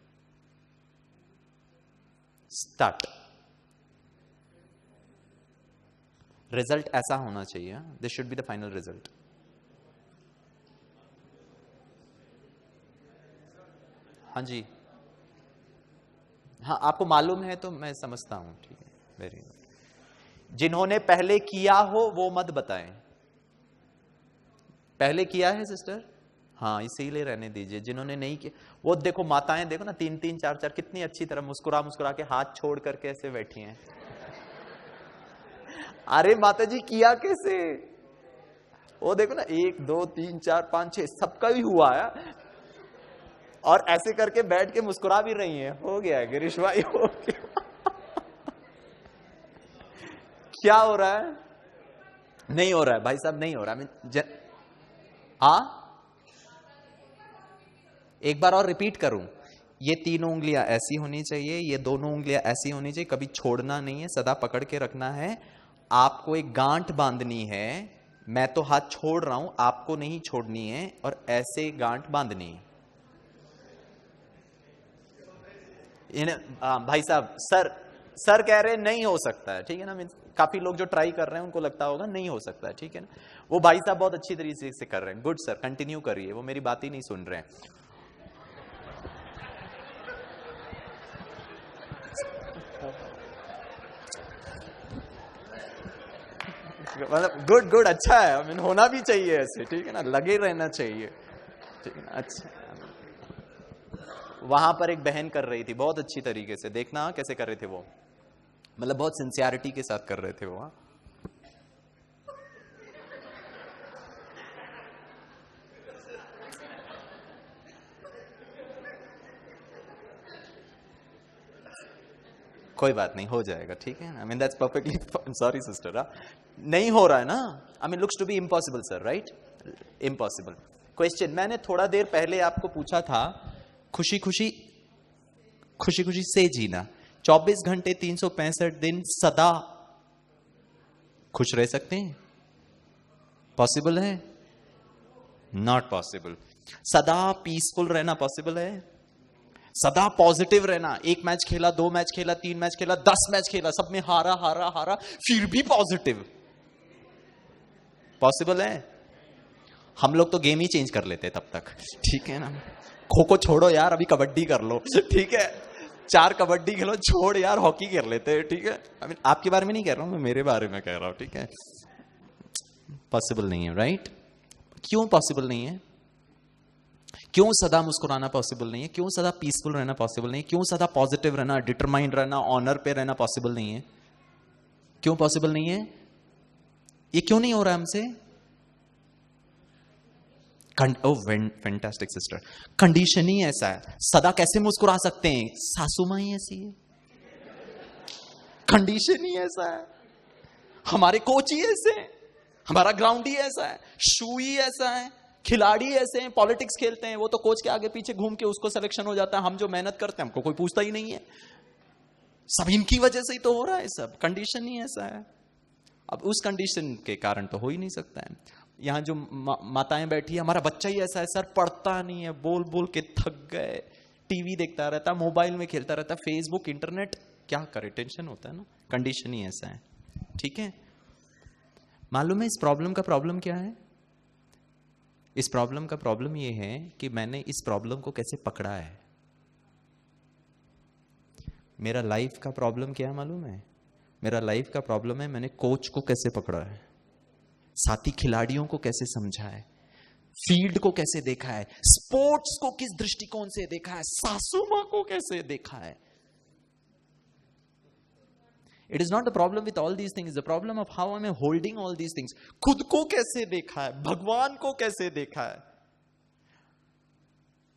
[SPEAKER 2] स्टार्ट। रिजल्ट ऐसा होना चाहिए, this should be the final result. हाँ जी, हाँ आपको मालूम है तो मैं समझता हूं, ठीक है, वेरी गुड। जिन्होंने पहले किया हो वो मत बताएं। पहले किया है सिस्टर? हाँ, इसीलिए रहने दीजिए। जिन्होंने नहीं किया वो देखो, माताएं देखो ना, 3-3 4-4 कितनी अच्छी तरह मुस्कुरा मुस्कुरा के हाथ छोड़ करके ऐसे बैठी हैं। अरे माता जी किया कैसे? वो देखो ना, 1 2 3 4 5 6 सबका भी हुआ है, और ऐसे करके बैठ के मुस्कुरा भी रही हैं। हो गया गिरीश भाई, हो गया। क्या हो रहा है? नहीं हो रहा है भाई साहब, नहीं हो रहा है। हाँ, एक बार और रिपीट करूं, ये तीनों उंगलियां ऐसी होनी चाहिए, ये दोनों उंगलियां ऐसी होनी चाहिए, कभी छोड़ना नहीं है, सदा पकड़ के रखना है। आपको एक गांठ बांधनी है, मैं तो हाथ छोड़ रहा हूं, आपको नहीं छोड़नी है, और ऐसे गांठ बांधनी है। भाई साहब, सर कह रहे नहीं हो सकता है, ठीक है ना? काफी लोग जो ट्राई कर रहे हैं उनको लगता होगा नहीं हो सकता है, ठीक है ना? वो भाई साहब बहुत अच्छी तरीके से कर रहे हैं, गुड सर, कंटिन्यू करिए। वो मेरी बात ही नहीं सुन रहे हैं। मतलब गुड गुड, अच्छा है, आई मीन होना भी चाहिए ऐसे, ठीक है ना? लगे रहना चाहिए, ठीक है ना? अच्छा। वहां पर एक बहन कर रही थी बहुत अच्छी तरीके से, देखना कैसे कर रहे थे वो, मतलब बहुत सिंसियरिटी के साथ कर रहे थे वो। कोई बात नहीं, हो जाएगा, ठीक है। I mean that's perfectly, sorry sister, नहीं हो रहा है ना? I mean looks to be impossible sir, right? Impossible. Question मैंने थोड़ा देर पहले आपको पूछा था, खुशी खुशी से जीना, 24 घंटे 365 दिन सदा खुश रह सकते हैं? पॉसिबल है? Not possible. सदा पीसफुल रहना पॉसिबल है? सदा पॉजिटिव रहना, 1 मैच खेला, 2 मैच खेला, 3 मैच खेला, 10 मैच खेला, सब में हारा हारा हारा, फिर भी पॉजिटिव, पॉसिबल है? हम लोग तो गेम ही चेंज कर लेते तब तक, ठीक है ना? खो खो छोड़ो यार, अभी कबड्डी कर लो, ठीक है? 4 कबड्डी खेलो, छोड़ यार हॉकी कर लेते हैं, ठीक है? आई मीन आपके बारे में नहीं कह रहा हूं मैं, मेरे बारे में कह रहा हूं, ठीक है? पॉसिबल नहीं है, राइट? क्यों पॉसिबल नहीं है? क्यों सदा मुस्कुराना पॉसिबल नहीं है? क्यों सदा पीसफुल रहना पॉसिबल नहीं है? क्यों सदा पॉजिटिव रहना, डिटरमाइंड रहना, ऑनर पे रहना पॉसिबल नहीं है? क्यों पॉसिबल नहीं है? ये क्यों नहीं हो रहा हमसे? फैंटास्टिक सिस्टर, कंडीशन ही ऐसा है। सदा कैसे मुस्कुरा सकते हैं? सासू मां ही ऐसी है, कंडीशन ही ऐसा है, हमारे कोच ही ऐसे हैं, हमारा ग्राउंड ही ऐसा है, शू ही ऐसा है, खिलाड़ी ऐसे हैं, पॉलिटिक्स खेलते हैं, वो तो कोच के आगे पीछे घूम के उसको सिलेक्शन हो जाता है, हम जो मेहनत करते हैं हमको कोई पूछता ही नहीं है। सब इनकी वजह से ही तो हो रहा है, सब कंडीशन ही ऐसा है। अब उस कंडीशन के कारण तो हो ही नहीं सकता है। यहां जो माताएं बैठी है, हमारा बच्चा ही ऐसा है, सर पढ़ता नहीं है, बोल बोल के थक गए, टीवी देखता रहता, मोबाइल में खेलता रहता, फेसबुक इंटरनेट, क्या करे, टेंशन होता है ना, कंडीशन ही ऐसा है, ठीक है? मालूम है इस प्रॉब्लम का प्रॉब्लम क्या है? इस प्रॉब्लम का प्रॉब्लम यह है कि मैंने इस प्रॉब्लम को कैसे पकड़ा है। मेरा लाइफ का प्रॉब्लम क्या है मालूम है? मेरा लाइफ का प्रॉब्लम है मैंने कोच को कैसे पकड़ा है, साथी खिलाड़ियों को कैसे समझा है, फील्ड को कैसे देखा है, स्पोर्ट्स को किस दृष्टिकोण से देखा है, सासू मां को कैसे देखा है, it is not the problem with all these things, the problem of how I am holding all these things. खुद को कैसे देखा है, भगवान को कैसे देखा है।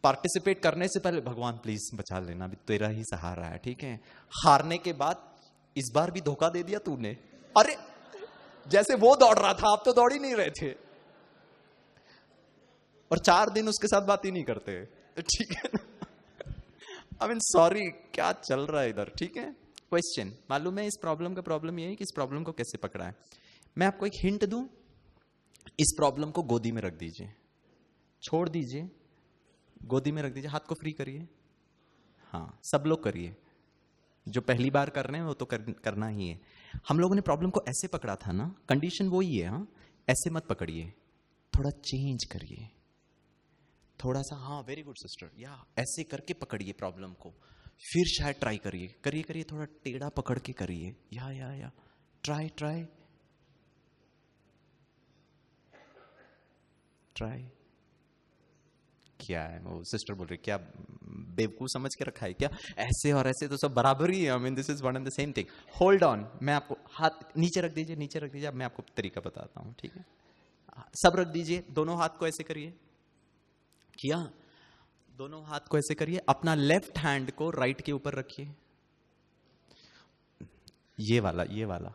[SPEAKER 2] पार्टिसिपेट करने से पहले भगवान प्लीज बचा लेना, अभी तेरा ही सहारा है, ठीक है। हारने के बाद इस बार भी धोखा दे दिया तूने, अरे जैसे वो दौड़ रहा था आप तो दौड़ ही नहीं रहे थे, और 4 दिन उसके साथ बात ही नहीं करते, ठीक है ना। आई मीन सॉरी, क्या चल रहा है इधर, ठीक है। क्वेश्चन मालूम है इस प्रॉब्लम का प्रॉब्लम ये है कि इस प्रॉब्लम को कैसे पकड़ा है। मैं आपको एक हिंट दूं, इस प्रॉब्लम को गोदी में रख दीजिए, छोड़ दीजिए, गोदी में रख दीजिए, हाथ को फ्री करिए। हाँ, सब लोग करिए, जो पहली बार कर रहे हैं वो तो करना ही है। हम लोगों ने प्रॉब्लम को ऐसे पकड़ा था ना, कंडीशन वो ही है। हाँ, ऐसे मत पकड़िए, थोड़ा चेंज करिए, थोड़ा सा, हाँ वेरी गुड सिस्टर, या ऐसे करके पकड़िए प्रॉब्लम को, फिर शायद ट्राई करिए, करिए थोड़ा टेढ़ा पकड़ के करिए, या ट्राई क्या है वो सिस्टर बोल रही, क्या बेवकूफ समझ के रखा है क्या, ऐसे और ऐसे तो सब बराबर ही है। I mean this is one and the same thing. Hold on, मैं आपको हाथ नीचे रख दीजिए, अब मैं आपको तरीका बताता हूं, ठीक है। सब रख दीजिए, दोनों हाथ को ऐसे करिए, किया, दोनों हाथ को ऐसे करिए, अपना लेफ्ट हैंड को राइट के ऊपर रखिए, ये वाला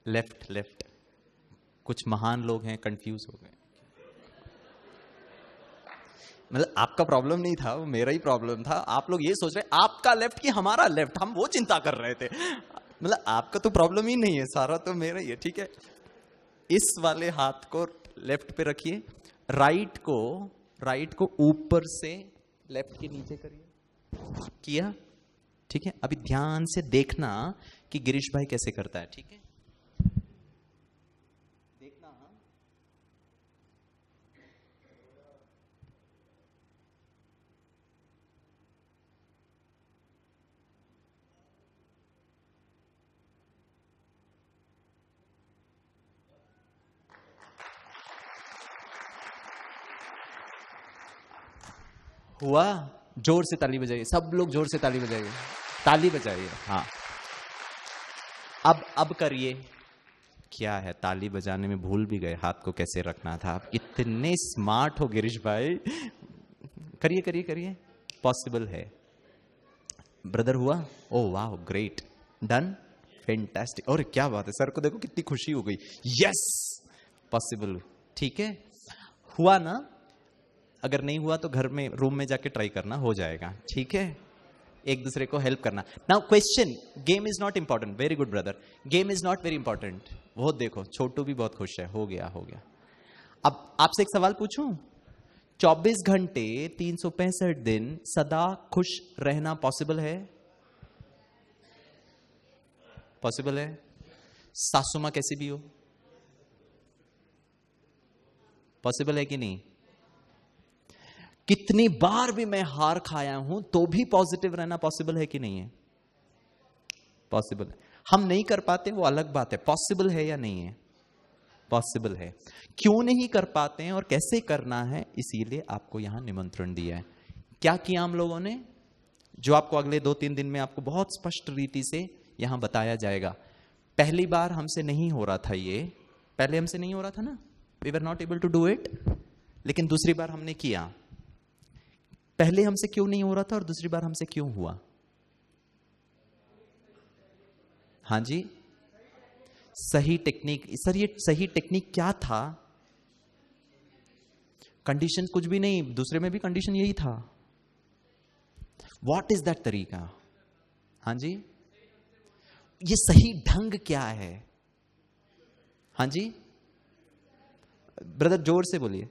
[SPEAKER 2] लेफ्ट। कुछ महान लोग हैं कंफ्यूज हो गए, मतलब आपका प्रॉब्लम नहीं था, वो मेरा ही प्रॉब्लम था। आप लोग ये सोच रहे आपका लेफ्ट कि हमारा लेफ्ट, हम वो चिंता कर रहे थे। मतलब आपका तो प्रॉब्लम ही नहीं है, सारा तो मेरा ही है, ठीक है। इस वाले हाथ को लेफ्ट पे रखिए, राइट को ऊपर से लेफ्ट के नीचे करिए, किया, ठीक है। अभी ध्यान से देखना कि गिरीश भाई कैसे करता है, ठीक है। देखना, हुआ। जोर से ताली बजाइए, सब लोग जोर से ताली बजाइए, ताली बजाइए। हाँ, अब करिए। क्या है, ताली बजाने में भूल भी गए हाथ को कैसे रखना था। आप इतने स्मार्ट हो गिरीश भाई, करिए, पॉसिबल है ब्रदर। हुआ, ओह वाह, ग्रेट, डन, फैंटास्टिक। और क्या बात है, सर को देखो कितनी खुशी हो गई, यस पॉसिबल, ठीक है। हुआ ना, अगर नहीं हुआ तो घर में रूम में जाके ट्राई करना, हो जाएगा, ठीक है। एक दूसरे को हेल्प करना। Now question, game is not important, very good brother, game is not very important. वो देखो छोटू भी बहुत खुश है, हो गया। अब आपसे एक सवाल पूछूं, 24 घंटे 365 दिन सदा खुश रहना पॉसिबल है? पॉसिबल है? सासू मां कैसी भी हो, पॉसिबल है कि नहीं? कितनी बार भी मैं हार खाया हूं तो भी पॉजिटिव रहना पॉसिबल है कि नहीं है? पॉसिबल है। हम नहीं कर पाते वो अलग बात है, पॉसिबल है या नहीं है? पॉसिबल है। क्यों नहीं कर पाते हैं और कैसे करना है, इसीलिए आपको यहां निमंत्रण दिया है। क्या किया हम लोगों ने, जो आपको अगले 2-3 दिन में आपको बहुत स्पष्ट रीति से यहां बताया जाएगा। पहली बार हमसे नहीं हो रहा था, ये पहले हमसे नहीं हो रहा था ना, we were not able to do it. लेकिन दूसरी बार हमने किया। पहले हमसे क्यों नहीं हो रहा था और दूसरी बार हमसे क्यों हुआ? हाँ जी, सही टेक्निक। सर ये सही टेक्निक क्या था? कंडीशन कुछ भी नहीं, दूसरे में भी कंडीशन यही था। व्हाट इज दैट तरीका? हाँ जी, ये सही ढंग क्या है? हाँ जी ब्रदर, जोर से बोलिए।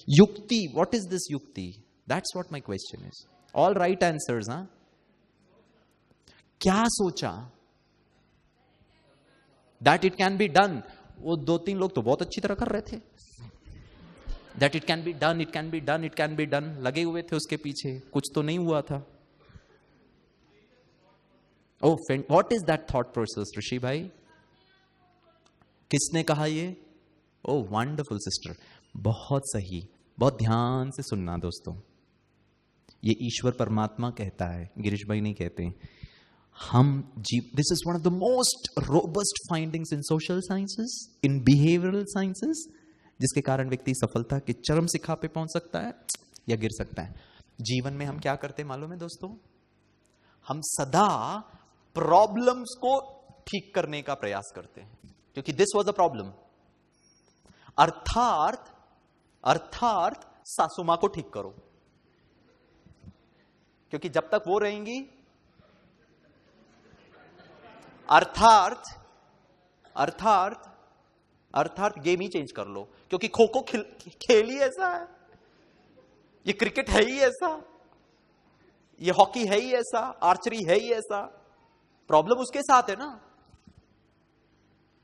[SPEAKER 2] युक्ति, व्हाट इज दिस युक्ति? That's what my question is. All right answers. हाँ, क्या सोचा? That it can be done. वो 2-3 लोग तो बहुत अच्छी तरह कर रहे थे, that it can be done, it can be done, it can be done, लगे हुए थे उसके पीछे, कुछ तो नहीं हुआ था। Oh, what is that thought process Rishi भाई? किसने कहा ये? ओह वंडरफुल सिस्टर, बहुत सही, बहुत ध्यान से सुनना दोस्तों। ये ईश्वर परमात्मा कहता है, गिरीश भाई नहीं कहते। This is one of the most robust findings in social sciences, in behavioural sciences, जिसके कारण व्यक्ति सफलता के चरम शिखा पे पहुंच सकता है या गिर सकता है। जीवन में हम क्या करते हैं मालूम है दोस्तों? हम सदा प्रॉब्लम्स को ठीक करने का प्रयास करते हैं, क्योंकि दिस वाज अ प्रॉब्लम। अर्थात सासू मां को ठीक करो, क्योंकि जब तक वो रहेंगी, अर्थात गेम ही चेंज कर लो, क्योंकि खो खो खेल ही ऐसा है, ये क्रिकेट है ही ऐसा, ये हॉकी है ही ऐसा, आर्चरी है ही ऐसा। प्रॉब्लम उसके साथ है ना,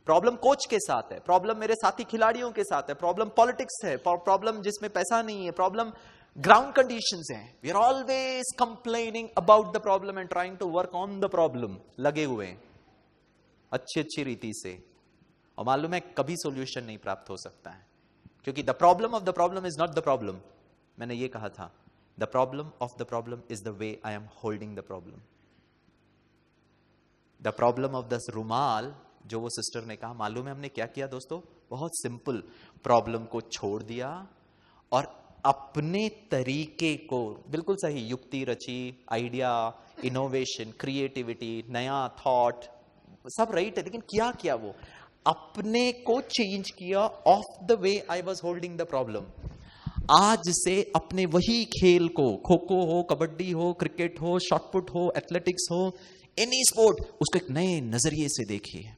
[SPEAKER 2] प्रॉब्लम कोच के साथ है, प्रॉब्लम मेरे साथी खिलाड़ियों के साथ है, प्रॉब्लम पॉलिटिक्स है, प्रॉब्लम जिसमें पैसा नहीं है, प्रॉब्लम ग्राउंड कंडीशंस हैं। We are always complaining about the problem and trying to work on the problem, लगे हुए अच्छी रीति से, और मालूम है कभी सॉल्यूशन नहीं प्राप्त हो सकता है, क्योंकि the problem of the problem is not the problem. मैंने ये कहा था, the problem of the problem is the way I am holding the problem. The problem of the रुमाल, जो वो सिस्टर ने कहा, मालूम है हमने क्या किया दोस्तों? बहुत सिंपल, प्रॉब्लम को छोड़ दिया और अपने तरीके को, बिल्कुल सही, युक्ति रची, आइडिया, इनोवेशन, क्रिएटिविटी, नया थॉट, सब राइट है, लेकिन क्या किया? वो अपने को चेंज किया of the way I was holding the problem. आज से अपने वही खेल को, खो खो हो, कबड्डी हो, क्रिकेट हो, शॉटपुट हो, एथलेटिक्स हो, एनी स्पोर्ट, उसको एक नए नजरिए से देखिए,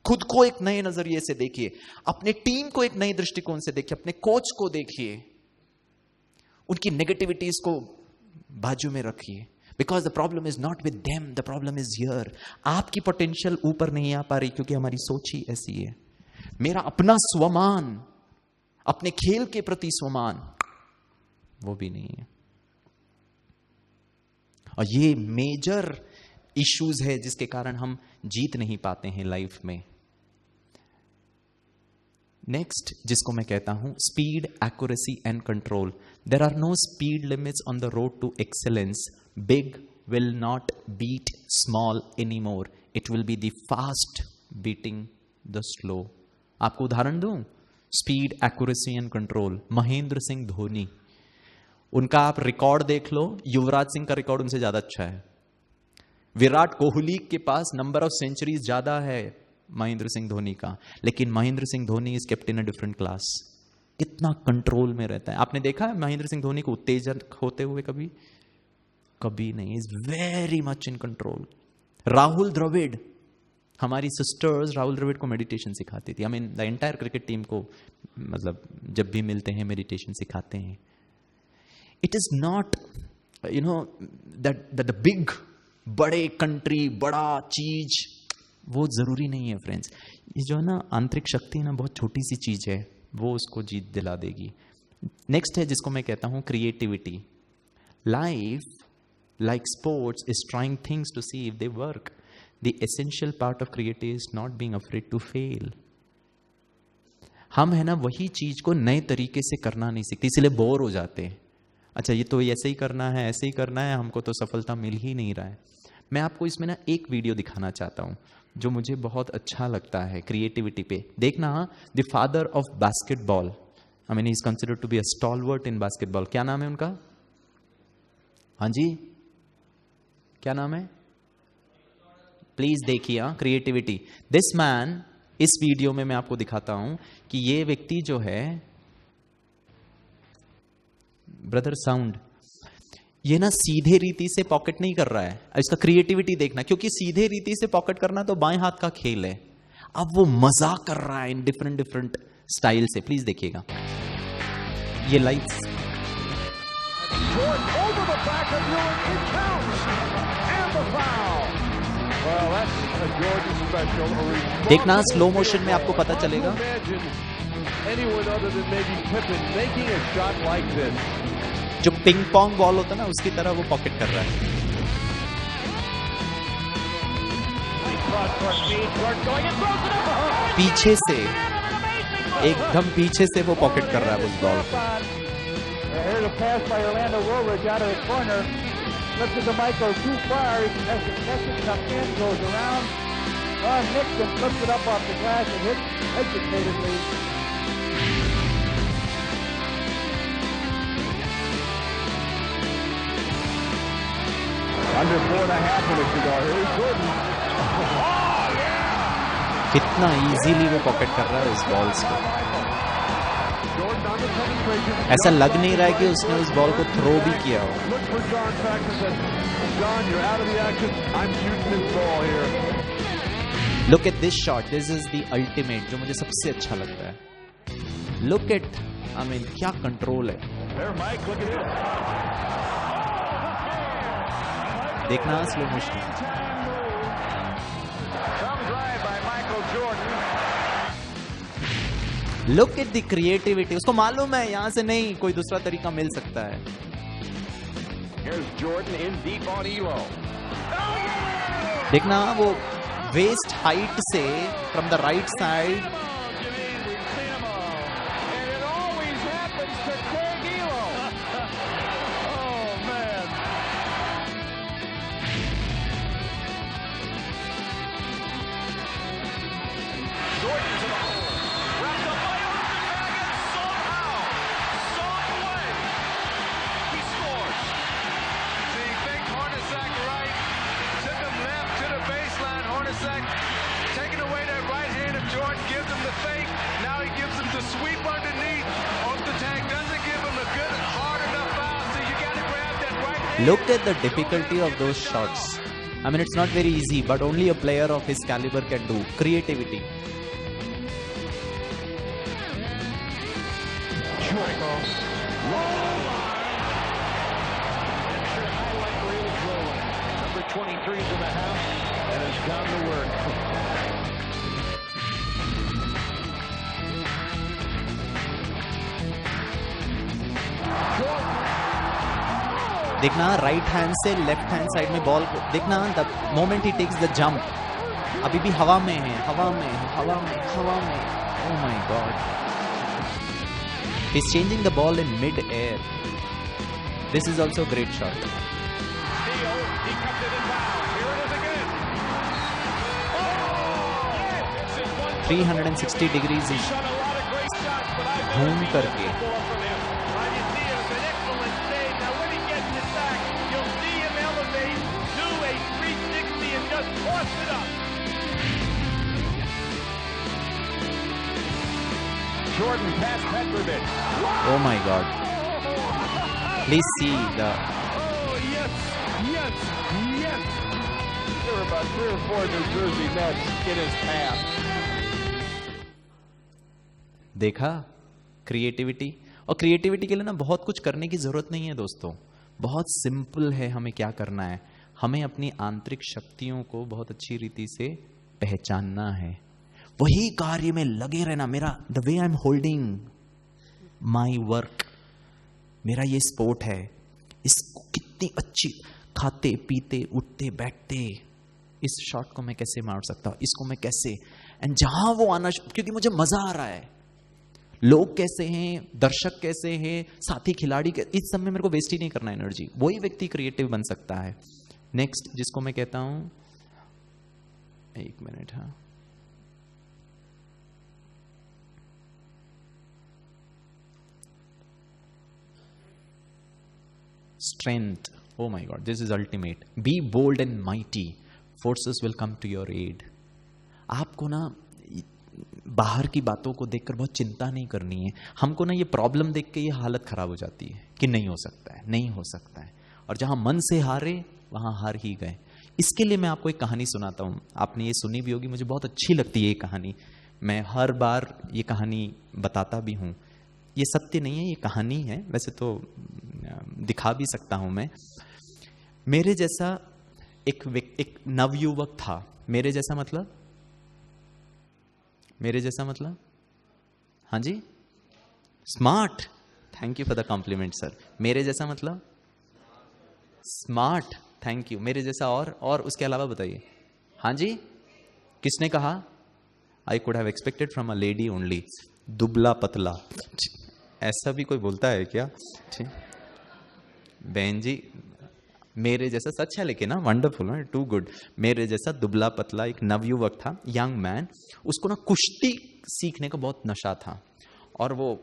[SPEAKER 2] खुद को एक नए नजरिए से देखिए, अपने टीम को एक नए दृष्टिकोण से देखिए, अपने कोच को देखिए, उनकी नेगेटिविटीज को बाजू में रखिए, because the problem is not with them, the problem is here. आपकी पोटेंशियल ऊपर नहीं आ पा रही क्योंकि हमारी सोच ही ऐसी है। मेरा अपना स्वमान, अपने खेल के प्रति स्वमान, वो भी नहीं है, और ये मेजर इश्यूज है जिसके कारण हम जीत नहीं पाते हैं लाइफ में। नेक्स्ट, जिसको मैं कहता हूं speed, accuracy and control. There are no speed limits on the road to excellence. Big will not beat small any more, it will be the fast beating the slow. आपको उदाहरण दूं, speed, accuracy and control. Mahendra Singh Dhoni, उनका आप record देख लो, युवराज सिंह का record उनसे ज्यादा अच्छा है। विराट कोहली के पास नंबर ऑफ सेंचुरीज ज्यादा है महेंद्र सिंह धोनी का, लेकिन Mahendra Singh Dhoni is kept in a different class. इतना कंट्रोल में रहता है। आपने देखा है महेंद्र सिंह धोनी को उत्तेजक होते हुए? कभी कभी नहीं। Is very much in control. Rahul Dravid, हमारी सिस्टर्स राहुल द्रविड़ को मेडिटेशन सिखाती थी। I mean the entire cricket team को, मतलब जब भी मिलते हैं मेडिटेशन सिखाते हैं। It is not you know that the big, बड़े कंट्री, बड़ा चीज, वो जरूरी नहीं है फ्रेंड्स। ये जो है ना आंतरिक शक्ति है ना, बहुत छोटी सी चीज है, वो उसको जीत दिला देगी। नेक्स्ट है जिसको मैं कहता हूं creativity. Life like sports is trying things to see if they work. The essential part of creative is not being afraid to fail. हम है ना वही चीज को नए तरीके से करना नहीं सीखते, इसलिए बोर हो जाते हैं। अच्छा ये तो ऐसे ही करना है, ऐसे ही करना है, हमको तो सफलता मिल ही नहीं रहा है। मैं आपको इसमें ना एक वीडियो दिखाना चाहता हूं जो मुझे बहुत अच्छा लगता है क्रिएटिविटी पे। देखना, the father of basketball, I mean he is considered to be a stalwart in basketball. क्या नाम है उनका? हाँ जी, क्या नाम है? प्लीज देखिए क्रिएटिविटी। दिस मैन, इस वीडियो में मैं आपको दिखाता हूं कि ये व्यक्ति जो है, ब्रदर साउंड, ये ना सीधे रीति से पॉकेट नहीं कर रहा है। इसका क्रिएटिविटी देखना, क्योंकि सीधे रीति से पॉकेट करना तो बाएं हाथ का खेल है। अब वो मजा कर रहा है इन डिफरेंट डिफरेंट स्टाइल से। प्लीज देखिएगा ये लाइट्स। देखना स्लो मोशन में आपको पता चलेगा। जो पिंग पोंग बॉल होता है ना, उसकी तरह वो पॉकेट कर रहा है। पीछे से, एकदम पीछे से वो पॉकेट कर रहा है उस बॉल को।
[SPEAKER 3] Lifted to Michael too far. He has to catch it, tuck in, goes around. Nixon flips it up off the glass and hits hesitatingly. Under 4.5 minutes to go. Here's Jordan. Oh, yeah!
[SPEAKER 2] कितना easily वो pocket कर रहा है उस balls को. ऐसा लग नहीं रहा है कि उसने उस बॉल को थ्रो भी किया हो. Look at this shot. This is the ultimate, जो मुझे सबसे अच्छा लगता है. लुक एट, आई मीन क्या कंट्रोल है. देखना slow motion. Look at the creativity. उसको मालूम है यहां से नहीं कोई दूसरा तरीका मिल सकता है. देखना वो वेस्ट हाइट से from the right side.
[SPEAKER 4] Taking away that right hand of Jordan, gives him the fake. Now he gives him the sweep underneath. Off the tag doesn't give him a good, hard enough foul. So you got to grab that right hand.
[SPEAKER 2] Look at the difficulty of those shots. I mean, it's not very easy, but only a player of his caliber can do. Creativity.
[SPEAKER 3] Number 23 is in the house and has gone to work.
[SPEAKER 2] देखना right hand से left hand side में ball को देखना. The moment he takes the jump, अभी भी हवा में है, हवा में, हवा में, हवा में. Oh my God. He is changing the ball in mid air. This is also great shot. 360 degrees घूम करके.
[SPEAKER 3] Jordan past Petrovic.
[SPEAKER 2] Oh my God. Please see the.
[SPEAKER 3] Oh, yes, yes, yes. There were about 3 or 4 New Jersey Nets in his path.
[SPEAKER 2] देखा creativity. और creativity के लिए ना बहुत कुछ करने की जरूरत नहीं है दोस्तों. बहुत सिंपल है हमें क्या करना है. हमें अपनी आंतरिक शक्तियों को बहुत अच्छी रीति से पहचानना है. वही कार्य में लगे रहना. मेरा the way I am holding my work, मेरा ये स्पोर्ट है, इसको कितनी अच्छी खाते पीते उठते बैठते इस शॉट को मैं कैसे मार सकता हूं, इसको मैं कैसे. एंड जहां वो आना, क्योंकि मुझे मजा आ रहा है. लोग कैसे हैं, दर्शक कैसे हैं, साथी खिलाड़ी इस सब में मेरे को वेस्ट ही नहीं करना एनर्जी. वही व्यक्ति क्रिएटिव बन सकता है. नेक्स्ट जिसको मैं कहता हूं, एक मिनट, हाँ, strength. Oh my God, this is ultimate. Be bold and mighty. Forces will come to your aid. आपको ना बाहर की बातों को देखकर बहुत चिंता नहीं करनी है. हमको ना ये प्रॉब्लम देख के ये हालत खराब हो जाती है कि नहीं हो सकता है, नहीं हो सकता है. और जहां मन से हारे वहां हार ही गए. इसके लिए मैं आपको एक कहानी सुनाता हूं. आपने ये सुनी भी होगी, मुझे बहुत अच्छी लगती है ये कहानी. मैं हर बार ये कहानी बताता भी हूं. ये सत्य नहीं है, ये कहानी है. वैसे तो दिखा भी सकता हूं मैं. मेरे जैसा एक नवयुवक था. मेरे जैसा मतलब, मेरे जैसा मतलब, हाँ जी, smart. Thank you for the compliment sir. मेरे जैसा मतलब स्मार्ट. Thank you. मेरे जैसा और उसके अलावा बताइए. हाँ जी, किसने कहा? I could have expected from a lady only. दुबला पतला, ऐसा भी कोई बोलता है क्या? ठीक बहन जी, मेरे जैसा, सच है लेकिन ना, वंडरफुल है, टू गुड। मेरे जैसा दुबला पतला एक नवयुवक था, यंग मैन, उसको ना कुश्ती सीखने का बहुत नशा था। और वो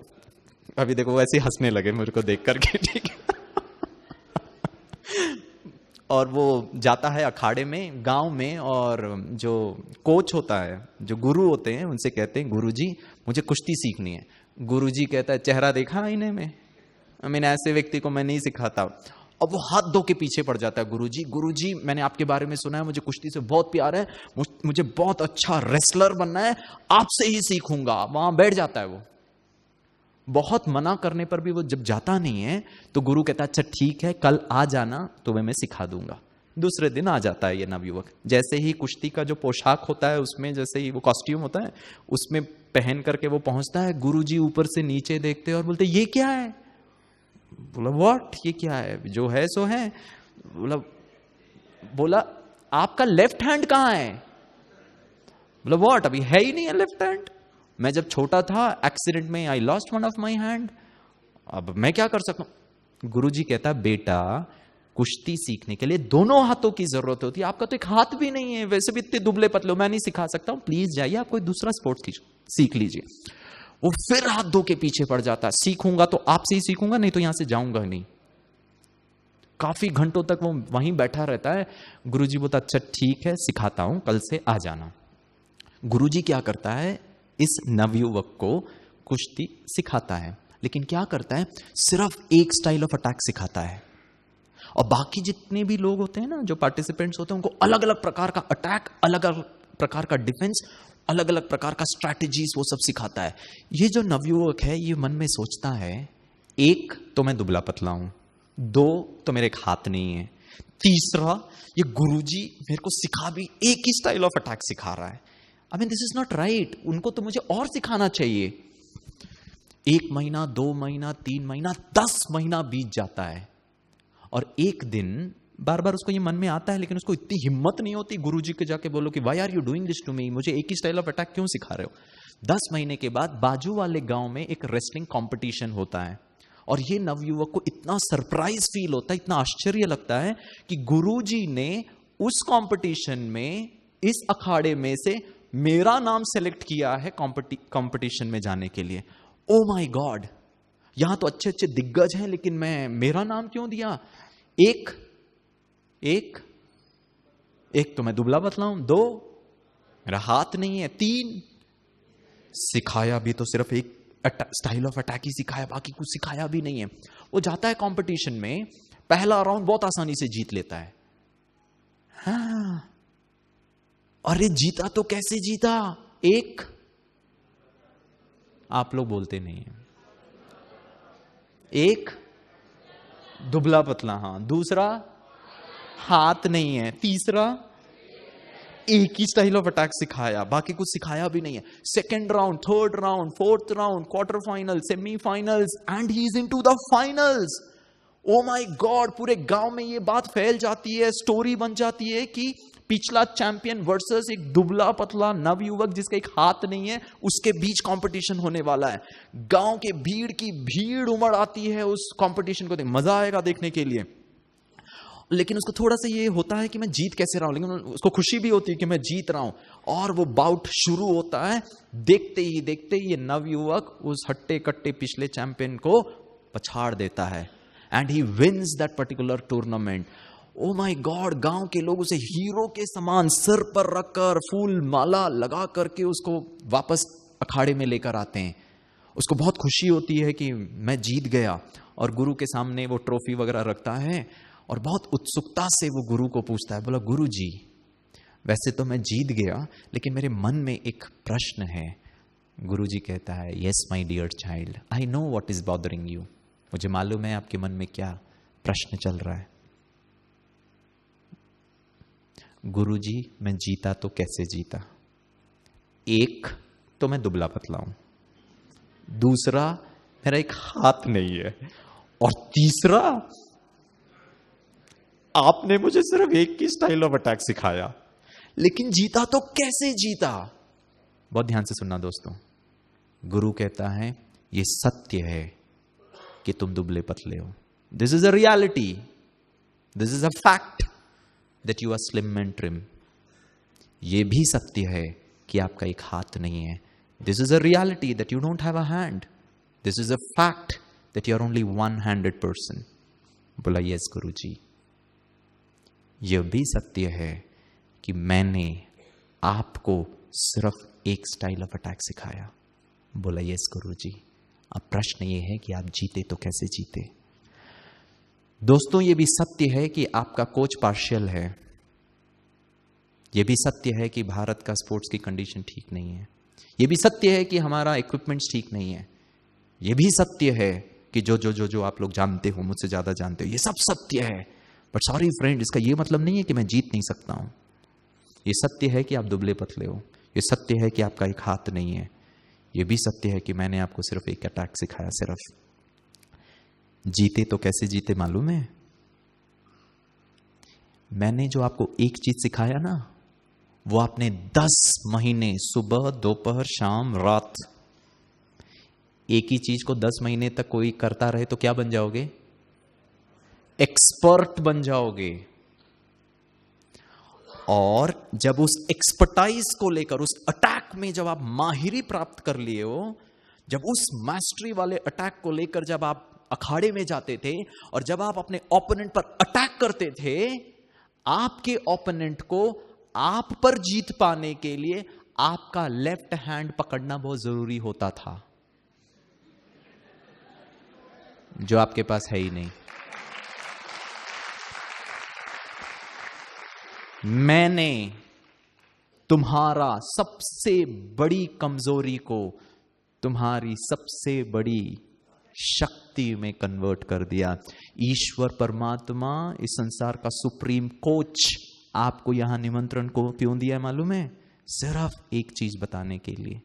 [SPEAKER 2] अभी देखो वैसे ही हंसने लगे मेरे को देख करके, ठीक है। और वो जाता है अखाड़े में, गांव में, और जो कोच होता है, जो गुरु होते हैं, उनसे कहते हैं गुरुजी मुझे कुश्ती सीखनी है। गुरुजी कहता है चेहरा देखा आईने में, ऐसे व्यक्ति को मैं नहीं सिखाता। अब वो हाथ धो के पीछे पड़ जाता है, गुरुजी मैंने आपके बारे में सुना है, मुझे कुश्ती से बहुत प्यार है, मुझे बहुत अच्छा रेसलर बनना है, आपसे ही सीखूंगा। वहां बैठ जाता है वो। बहुत मना करने पर भी वो जब जाता नहीं है तो गुरु कहता है अच्छा ठीक है, कल आ जाना तो मैं सिखा दूंगा। दूसरे दिन आ जाता है ये नवयुवक। जैसे ही कुश्ती का जो पोशाक होता है उसमें, जैसे ही वो कॉस्ट्यूम होता है उसमें पहन करके वो पहुंचता है, गुरुजी ऊपर से नीचे देखते और बोलते ये क्या है? बोला व्हाट, ये क्या है? जो है सो है। बोला आपका लेफ्ट हैंड कहां है? बोला व्हाट, अभी है ही नहीं है लेफ्ट हैंड। मैं जब छोटा था एक्सीडेंट में I lost one of my hand, अब मैं क्या कर सकता हूं? गुरुजी कहता बेटा कुश्ती सीखने के लिए दोनों हाथों की जरूरत होती है, आपका तो एक हाथ भी नहीं है, वैसे भी इतने दुबले पतले, मैं नहीं सिखा सकता हूं, प्लीज जाइए आप कोई दूसरा स्पोर्ट्स सीख लीजिए। वो फिर हाथ धो के पीछे पड़ जाता है, सीखूंगा तो आपसे ही सीखूंगा, नहीं तो यहां से जाऊंगा नहीं। काफी घंटों तक वो वहीं बैठा रहता है। गुरुजी बोलता अच्छा ठीक है सिखाता हूं, कल से आ जाना। गुरुजी क्या करता है, इस नवयुवक को कुश्ती सिखाता है, लेकिन क्या करता है, सिर्फ एक स्टाइल ऑफ अटैक सिखाता है। और बाकी जितने भी लोग होते हैं ना, जो पार्टिसिपेंट्स होते हैं, उनको अलग अलग प्रकार का अटैक, अलग अलग प्रकार का डिफेंस, अलग अलग प्रकार का स्ट्रैटेजीज वो सब सिखाता है। ये जो नवयुवक है ये मन में सोचता है, एक तो मैं दुबला पतला हूं, दो तो मेरे एक हाथ नहीं है, तीसरा ये गुरुजी मेरे को सिखा भी एक ही स्टाइल ऑफ अटैक सिखा रहा है। I mean this is not right, उनको तो मुझे और सिखाना चाहिए। 1 महीना, 2 महीना, 3 महीना, 10 महीना बीत जाता है। और एक दिन बार बार उसको ये मन में आता है, लेकिन उसको इतनी हिम्मत नहीं होती गुरुजी के जाके बोलो कि why are you doing this to me, मुझे एक ही स्टाइल ऑफ अटैक क्यों सिखा रहे हो। 10 महीने के बाद बाजू वाले गांव में एक रेसलिंग कंपटीशन होता है, और ये नवयुवक को इतना सरप्राइज फील होता है, इतना आश्चर्य लगता है कि गुरुजी ने उस कंपटीशन में, इस अखाड़े में से मेरा नाम सेलेक्ट किया है कंपटीशन में जाने के लिए। ओ माय गॉड, यहां तो अच्छे अच्छे दिग्गज हैं, लेकिन मेरा नाम क्यों दिया? एक तो मैं दुबला पतला हूं, 2 मेरा हाथ नहीं है, 3 सिखाया भी तो सिर्फ एक स्टाइल ऑफ अटैक ही सिखाया, बाकी कुछ सिखाया भी नहीं है। वो जाता है कंपटीशन में, पहला राउंड बहुत आसानी से जीत लेता है। हाँ, अरे जीता तो कैसे जीता? एक, आप लोग बोलते नहीं है, एक दुबला पतला, हां, दूसरा हाथ नहीं है, तीसरा एक ही स्टाइल ऑफ अटैक सिखाया, बाकी कुछ सिखाया भी नहीं है। Second round, third round, fourth round, quarter final, semifinals, and he is into the finals. Oh my God, पूरे गांव में ये बात फैल जाती है, स्टोरी बन जाती है कि पिछला चैंपियन वर्सेस एक दुबला पतला नवयुवक जिसका एक हाथ नहीं है, उसके बीच कंपटीशन होने वाला है। गांव के भीड़ की भीड़ उमड़ आती है उस कंपटीशन को देख, मजा आएगा देखने के लिए। लेकिन उसको थोड़ा सा ये होता है कि मैं जीत कैसे रहा हूं, लेकिन उसको खुशी भी होती है कि मैं जीत रहा हूं। और वो बाउट शुरू होता है, देखते ही ये नवयुवक उस हट्टे कट्टे पिछले चैंपियन को पछाड़ देता है, and he wins that particular tournament. Oh my God, गांव के लोग उसे हीरो के समान सर पर रखकर फूल माला लगा करके उसको वापस अखाड़े में लेकर आते हैं। उसको बहुत खुशी होती है कि मैं जीत गया, और गुरु के सामने वो ट्रॉफी वगैरह रखता है, और बहुत उत्सुकता से वो गुरु को पूछता है, बोला गुरुजी वैसे तो मैं जीत गया, लेकिन मेरे मन में एक प्रश्न है। गुरुजी कहता है, yes my dear child, I know what is bothering you, मुझे मालूम है आपके मन में क्या प्रश्न चल रहा है। गुरुजी मैं जीता तो कैसे जीता? एक तो मैं दुबला पतला हूं, दूसरा मेरा एक हाथ नहीं है, और तीसरा आपने मुझे सिर्फ एक ही स्टाइल ऑफ अटैक सिखाया, लेकिन जीता तो कैसे जीता? बहुत ध्यान से सुनना दोस्तों, गुरु कहता है ये सत्य है कि तुम दुबले पतले हो, this is a reality. This is a fact that you are slim and trim. ये भी सत्य है कि आपका एक हाथ नहीं है। This is a reality that you don't have a hand. This is a fact that you are only one handed person. बोला यस गुरु जी। यह भी सत्य है कि मैंने आपको सिर्फ एक स्टाइल ऑफ अटैक सिखाया। बोला यस गुरु जी। अब प्रश्न यह है कि आप जीते तो कैसे जीते। दोस्तों, यह भी सत्य है कि आपका कोच पार्शियल है। यह भी सत्य है कि भारत का स्पोर्ट्स की कंडीशन ठीक नहीं है। यह भी सत्य है कि हमारा इक्विपमेंट्स ठीक नहीं है। यह भी सत्य है कि जो आप लोग जानते हो, मुझसे ज्यादा जानते हो, ये सब सत्य है। बट सॉरी फ्रेंड, इसका यह मतलब नहीं है कि मैं जीत नहीं सकता हूं। यह सत्य है कि आप दुबले पतले हो। यह सत्य है कि आपका एक हाथ नहीं है। यह भी सत्य है कि मैंने आपको सिर्फ एक अटैक सिखाया। सिर्फ जीते तो कैसे जीते मालूम है? मैंने जो आपको एक चीज सिखाया ना, वो आपने 10 महीने सुबह दोपहर शाम रात, एक ही चीज को 10 महीने तक कोई करता रहे तो क्या बन जाओगे? एक्सपर्ट बन जाओगे। और जब उस एक्सपर्टाइज को लेकर, उस अटैक में जब आप माहिरी प्राप्त कर लिए हो, जब उस मास्टरी वाले अटैक को लेकर जब आप अखाड़े में जाते थे और जब आप अपने ओपोनेंट पर अटैक करते थे, आपके ओपोनेंट को आप पर जीत पाने के लिए आपका लेफ्ट हैंड पकड़ना बहुत जरूरी होता था, जो आपके पास है ही नहीं। मैंने तुम्हारा सबसे बड़ी कमजोरी को तुम्हारी सबसे बड़ी शक्ति में कन्वर्ट कर दिया। ईश्वर परमात्मा, इस संसार का सुप्रीम कोच, आपको यहां निमंत्रण को क्यों दिया है मालूम है? सिर्फ एक चीज बताने के लिए।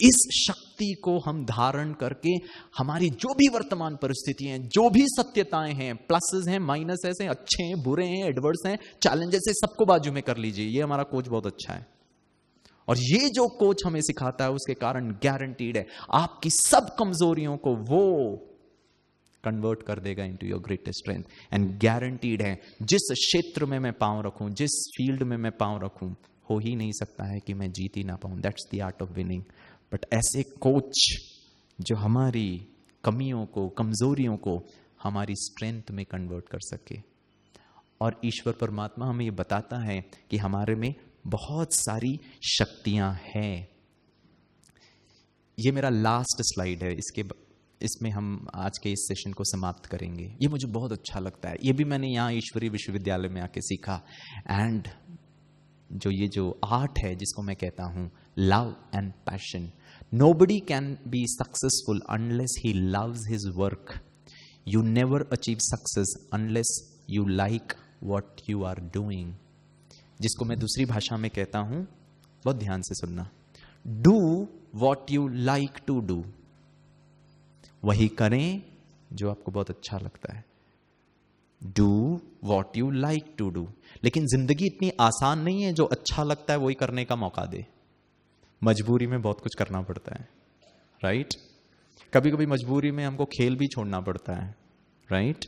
[SPEAKER 2] इस शक्ति को हम धारण करके हमारी जो भी वर्तमान परिस्थितियां हैं, जो भी सत्यताएं हैं, प्लसेस हैं, माइनसेस हैं, अच्छे हैं, बुरे हैं, एडवर्स हैं, चैलेंजेस हैं, सबको बाजू में कर लीजिए। ये हमारा कोच बहुत अच्छा है। और ये जो कोच हमें सिखाता है, उसके कारण गारंटीड है आपकी सब कमजोरियों को वो कन्वर्ट कर देगा into your greatest strength. And guaranteed है, जिस क्षेत्र में मैं पांव रखूं, जिस फील्ड में मैं पांव रखूं, हो ही नहीं सकता है कि मैं जीत ही ना पाऊं। That's the art of winning. But ऐसे कोच जो हमारी कमियों को, कमजोरियों को हमारी स्ट्रेंथ में कन्वर्ट कर सके। और ईश्वर परमात्मा हमें ये बताता है कि हमारे में बहुत सारी शक्तियां हैं। ये मेरा लास्ट स्लाइड है, इसमें हम आज के इस सेशन को समाप्त करेंगे। ये मुझे बहुत अच्छा लगता है। ये भी मैंने यहाँ ईश्वरीय विश्वविद्यालय में आके सीखा। एंड जो आर्ट है, जिसको मैं कहता हूं love and passion. Nobody can be successful unless he loves his work. You never achieve success unless you like what you are doing. जिसको मैं दूसरी भाषा में कहता हूं, बहुत ध्यान से सुनना, do what you like to do. वही करें जो आपको बहुत अच्छा लगता है। Do what you like to do. लेकिन जिंदगी इतनी आसान नहीं है जो अच्छा लगता है वही करने का मौका दे। मजबूरी में बहुत कुछ करना पड़ता है, राइट? कभी कभी मजबूरी में हमको खेल भी छोड़ना पड़ता है, राइट?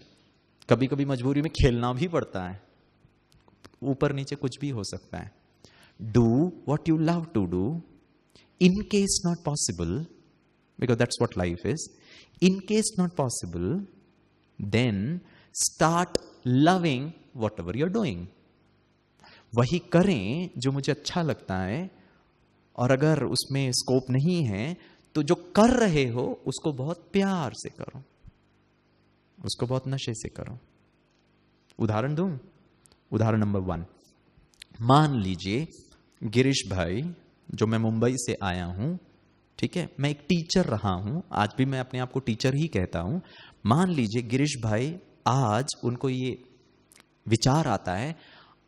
[SPEAKER 2] कभी कभी मजबूरी में खेलना भी पड़ता है। ऊपर नीचे कुछ भी हो सकता है। Do what you love to do. In case not possible, because that's what life is. In case not possible, then start loving whatever you're doing. वही करें जो मुझे अच्छा लगता है, और अगर उसमें स्कोप नहीं है तो जो कर रहे हो उसको बहुत प्यार से करो, उसको बहुत नशे से करो। उदाहरण दूं? उदाहरण नंबर 1, मान लीजिए गिरीश भाई, जो मैं मुंबई से आया हूं, ठीक है, मैं एक टीचर रहा हूं, आज भी मैं अपने आप को टीचर ही कहता हूं। मान लीजिए गिरीश भाई आज उनको ये विचार आता है,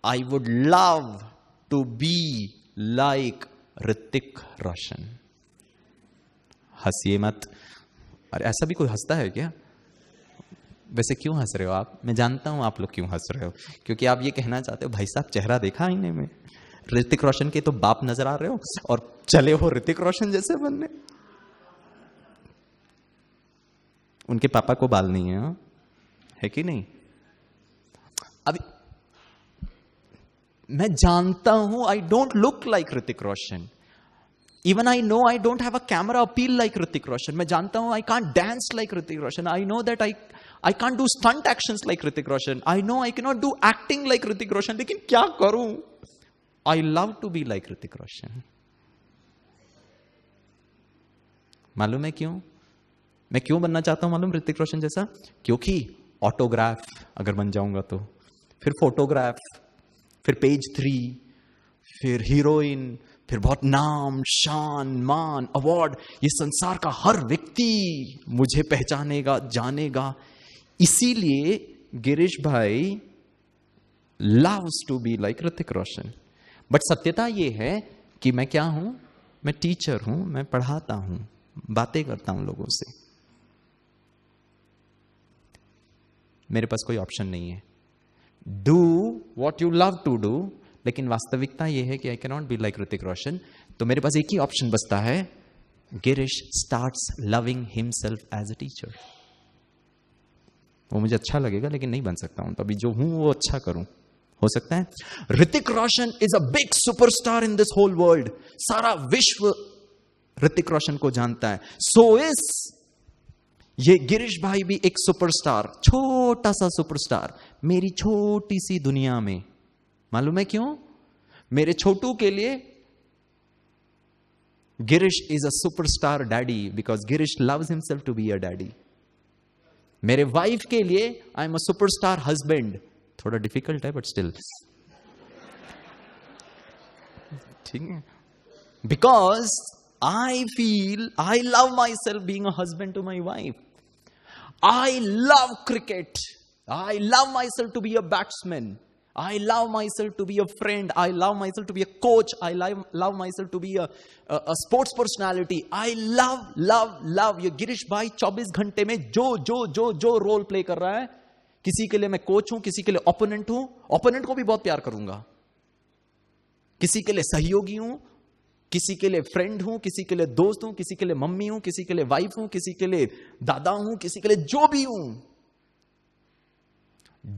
[SPEAKER 2] I would love to be like Hrithik Roshan. हंसिए मत। अरे ऐसा भी कोई हंसता है क्या? वैसे क्यों हंस रहे हो आप? मैं जानता हूं आप लोग क्यों हंस रहे हो, क्योंकि आप ये कहना चाहते हो, भाई साहब चेहरा देखा आईने में, ऋतिक रोशन के तो बाप नजर आ रहे हो और चले हो ऋतिक रोशन जैसे बनने। उनके पापा को बाल नहीं है, है कि नहीं? अभी मैं जानता हूं I don't look like Hrithik Roshan, even I know I don't have a camera appeal like Hrithik Roshan, मैं जानता हूं I can't dance like Hrithik Roshan, I know that I can't do stunt actions like Hrithik Roshan, I know I can not do acting like Hrithik Roshan, लेकिन क्या करूं, I love to be like Hrithik Roshan. मालूम है क्यों? मैं क्यों बनना चाहता हूं मालूम ऋतिक रोशन जैसा? क्योंकि ऑटोग्राफ अगर बन जाऊंगा तो, फिर फोटोग्राफ, फिर पेज 3, फिर हीरोइन, फिर बहुत नाम, शान, मान, अवार्ड, ये संसार का हर व्यक्ति मुझे पहचानेगा, जानेगा। इसीलिए गिरीश भाई loves to be like Hrithik Roshan. But सत्यता ये है कि मैं क्या हूं? मैं टीचर हूं, मैं पढ़ाता हूं, बातें करता हूं लोगों से। मेरे पास कोई ऑप्शन नहीं है। Do what you love to do, लेकिन वास्तविकता यह है कि I can not be like Hrithik Roshan. तो मेरे पास एक ही ऑप्शन बचता है, Girish starts loving himself as a teacher. वो मुझे अच्छा लगेगा लेकिन नहीं बन सकता हूं, तो अभी जो हूं वो अच्छा करूं। हो सकता है Hrithik Roshan is a big superstar in this whole world, सारा विश्व ऋतिक रोशन को जानता है, सो इज ये गिरीश भाई भी एक सुपरस्टार, छोटा सा सुपरस्टार मेरी छोटी सी दुनिया में। मालूम है क्यों? मेरे छोटू के लिए Girish is a superstar daddy, because Girish loves himself to be a daddy. मेरे वाइफ के लिए I am a superstar husband. थोड़ा डिफिकल्ट है बट स्टिल ठीक है, because I feel I love myself being a husband to my wife. I love cricket. I love myself to be a batsman. I love myself to be a friend. I love myself to be a coach. I love myself to be a sports personality. I love. ये गिरीश भाई 24 घंटे में जो role play कर रहा है, किसी के लिए मैं कोच हूं, किसी के लिए ओपोनेंट हूं, ओपोनेंट को भी बहुत प्यार करूंगा, किसी के लिए सहयोगी हूं, किसी के लिए फ्रेंड हूं, किसी के लिए दोस्त हूं, किसी के लिए मम्मी हूं, किसी के लिए वाइफ हूं, किसी के लिए दादा हूं, किसी के लिए जो भी हूं।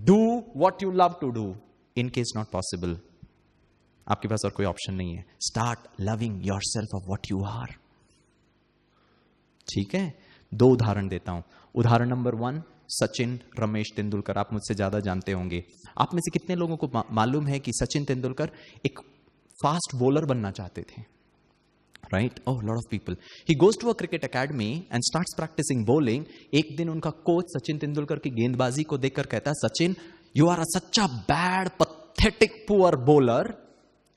[SPEAKER 2] Do what you love to do. In case not possible, आपके पास और कोई ऑप्शन नहीं है, start loving yourself of what you are. ठीक है, 2 उदाहरण देता हूं। उदाहरण नंबर 1, सचिन रमेश तेंदुलकर। आप मुझसे ज्यादा जानते होंगे। आप में से कितने लोगों को मालूम है कि सचिन तेंदुलकर एक फास्ट बॉलर बनना चाहते थे? Right? Oh, a lot of people. He goes to a cricket academy and starts practicing bowling. एक दिन उनका कोच सचिन तेंदुलकर की गेंदबाजी को देखकर कहता है, Sachin, you are such a bad, pathetic, poor bowler.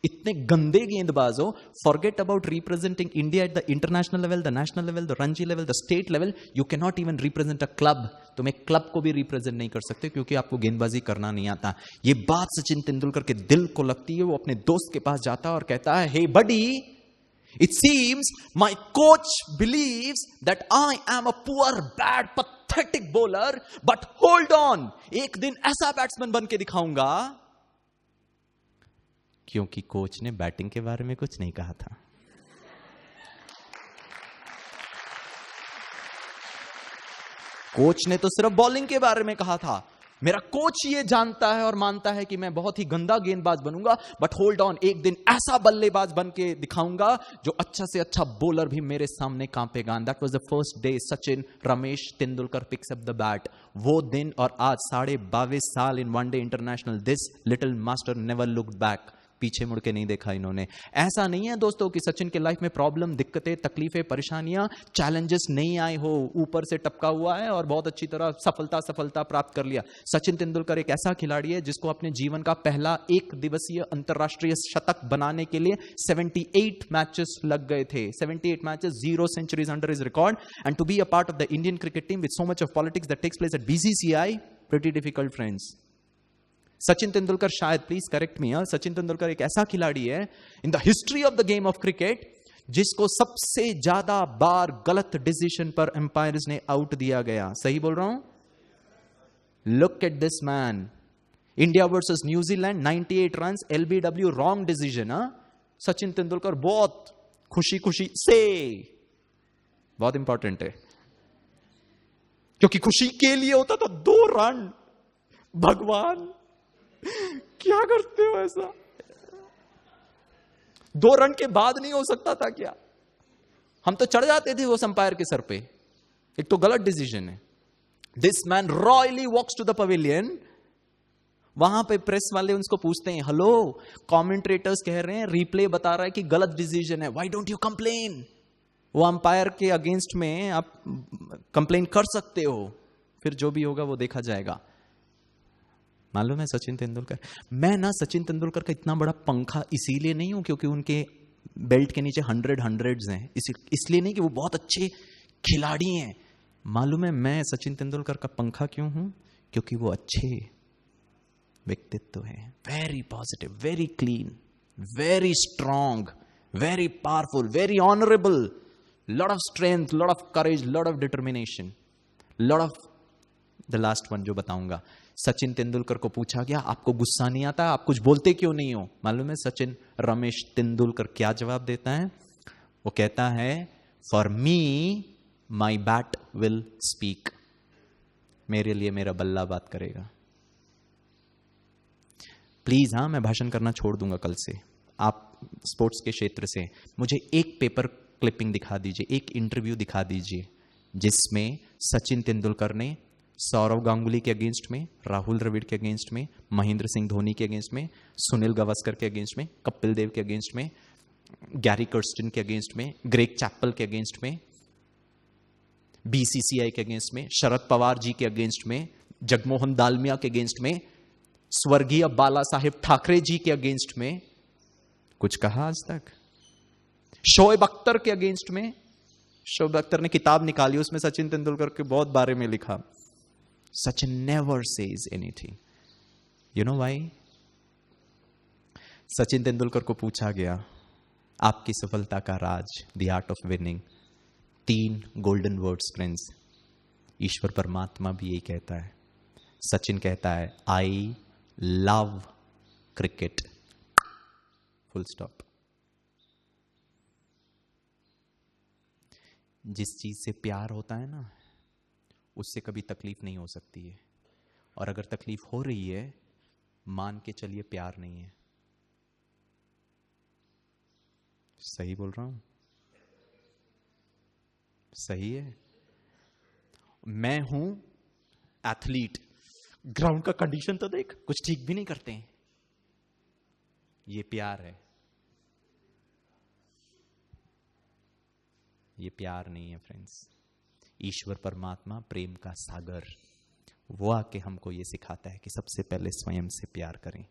[SPEAKER 2] इतने गंदे गेंदबाज हो, forget about representing India at the international level, the national level, the Ranji level, the state level. You cannot even represent a club. तुम एक club को भी represent नहीं कर सकते क्योंकि आपको गेंदबाजी करना नहीं आता। ये बात सचिन तेंदुलकर के दिल को लगती है। वो अपने दोस्त के पास जाता है और कहता है, hey buddy, it seems my coach believes that I am a poor, bad, pathetic bowler, but hold on, एक दिन ऐसा बैट्समैन बन के दिखाऊंगा। क्योंकि कोच ने बैटिंग के बारे में कुछ नहीं कहा था। कोच ने तो सिर्फ बॉलिंग के बारे में कहा था। मेरा कोच ये जानता है और मानता है कि मैं बहुत ही गंदा गेंदबाज बनूंगा, बट होल्ड ऑन, एक दिन ऐसा बल्लेबाज बन के दिखाऊंगा जो अच्छा से अच्छा बॉलर भी मेरे सामने कांपेगा। That was the first day Sachin Ramesh Tendulkar picks up the bat. वो दिन और आज 22.5 साल in one day international, this little master never looked back. पीछे मुड़ के नहीं देखा इन्होंने। ऐसा नहीं है दोस्तों कि सचिन के लाइफ में प्रॉब्लम, दिक्कतें, तकलीफें, परेशानियां, चैलेंजेस नहीं आए हो, ऊपर से टपका हुआ है और बहुत अच्छी तरह सफलता प्राप्त कर लिया। सचिन तेंदुलकर एक ऐसा खिलाड़ी है जिसको अपने जीवन का पहला 1 दिवसीय अंतरराष्ट्रीय शतक बनाने के लिए 78 मैचेस लग गए थे। 78 matches, 0 centuries under his record, and to be a part of the Indian cricket team with so much of politics that takes place at BCCI, pretty difficult friends. Sachin Tendulkar, शायद, please correct me, Sachin Tendulkar एक ऐसा खिलाड़ी है in the history of the game of cricket जिसको सबसे ज्यादा बार गलत decision पर एम्पायर्स ने आउट दिया गया। सही बोल रहा हूं? Look at this man. India versus New Zealand, 98 runs, LBW, wrong decision. Sachin Tendulkar बहुत खुशी से, बहुत इंपॉर्टेंट है क्योंकि खुशी के लिए होता तो 2 रन। भगवान क्या करते हो ऐसा? 2 रन के बाद नहीं हो सकता था क्या? हम तो चढ़ जाते थे वो अंपायर के सर पे। एक तो गलत डिसीजन है। This man royally walks to the pavilion. वहां पे प्रेस वाले उनको पूछते हैं, हेलो, कमेंटेटर्स कह रहे हैं, रिप्ले बता रहा है कि गलत डिसीजन है, व्हाई डोंट यू कंप्लेन? वो अंपायर के अगेंस्ट में आप कंप्लेन कर सकते हो, फिर जो भी होगा वो देखा जाएगा। मालूम है सचिन तेंदुलकर, मैं ना सचिन तेंदुलकर का इतना बड़ा पंखा इसीलिए नहीं हूं क्योंकि उनके बेल्ट के नीचे हंड्रेड्स हैं, इसलिए नहीं कि वो बहुत अच्छे खिलाड़ी हैं। मालूम है मैं सचिन तेंदुलकर का पंखा क्यों हूं? क्योंकि वो अच्छे व्यक्तित्व है, very positive, very clean, very strong, very powerful, very honourable, lot of strength, lot of courage, lot of determination, lot of the last one जो बताऊंगा। सचिन तेंदुलकर को पूछा गया, आपको गुस्सा नहीं आता, आप कुछ बोलते क्यों नहीं हो? मालूम है सचिन रमेश तेंदुलकर क्या जवाब देता है? वो कहता है, for me my bat will speak. मेरे लिए मेरा बल्ला बात करेगा। प्लीज, हाँ, मैं भाषण करना छोड़ दूंगा कल से। आप स्पोर्ट्स के क्षेत्र से मुझे एक पेपर क्लिपिंग दिखा दीजिए, एक इंटरव्यू दिखा दीजिए जिसमें सचिन तेंदुलकर ने सौरव गांगुली के अगेंस्ट में, राहुल द्रविड़ के अगेंस्ट में, महेंद्र सिंह धोनी के अगेंस्ट में, सुनील गावस्कर के अगेंस्ट में, कपिल देव के अगेंस्ट में, गैरी कर्स्टन के अगेंस्ट में, ग्रेग चैपल के अगेंस्ट में, बीसीसीआई के अगेंस्ट में, शरद पवार जी के अगेंस्ट में, जगमोहन दालमिया के अगेंस्ट में, स्वर्गीय बाला साहेब ठाकरे जी के अगेंस्ट में कुछ कहा आज तक? शोएब अख्तर के अगेंस्ट में, शोएब अख्तर ने किताब निकाली, उसमें सचिन तेंदुलकर के बहुत बारे में लिखा। Sachin never says anything. You know why? Sachin Tendulkar को पूछा गया, आपकी सफलता का राज, the art of winning, 3 golden words friends. ईश्वर परमात्मा भी यही कहता है। सचिन कहता है, I love cricket, full stop. जिस चीज से प्यार होता है ना, उससे कभी तकलीफ नहीं हो सकती है, और अगर तकलीफ हो रही है, मान के चलिए प्यार नहीं है। सही बोल रहा हूं? सही है। मैं हूं एथलीट, ग्राउंड का कंडीशन तो देख, कुछ ठीक भी नहीं करते हैं। ये प्यार है, ये प्यार नहीं है फ्रेंड्स। ईश्वर परमात्मा प्रेम का सागर, वो आके हमको ये सिखाता है कि सबसे पहले स्वयं से प्यार करें।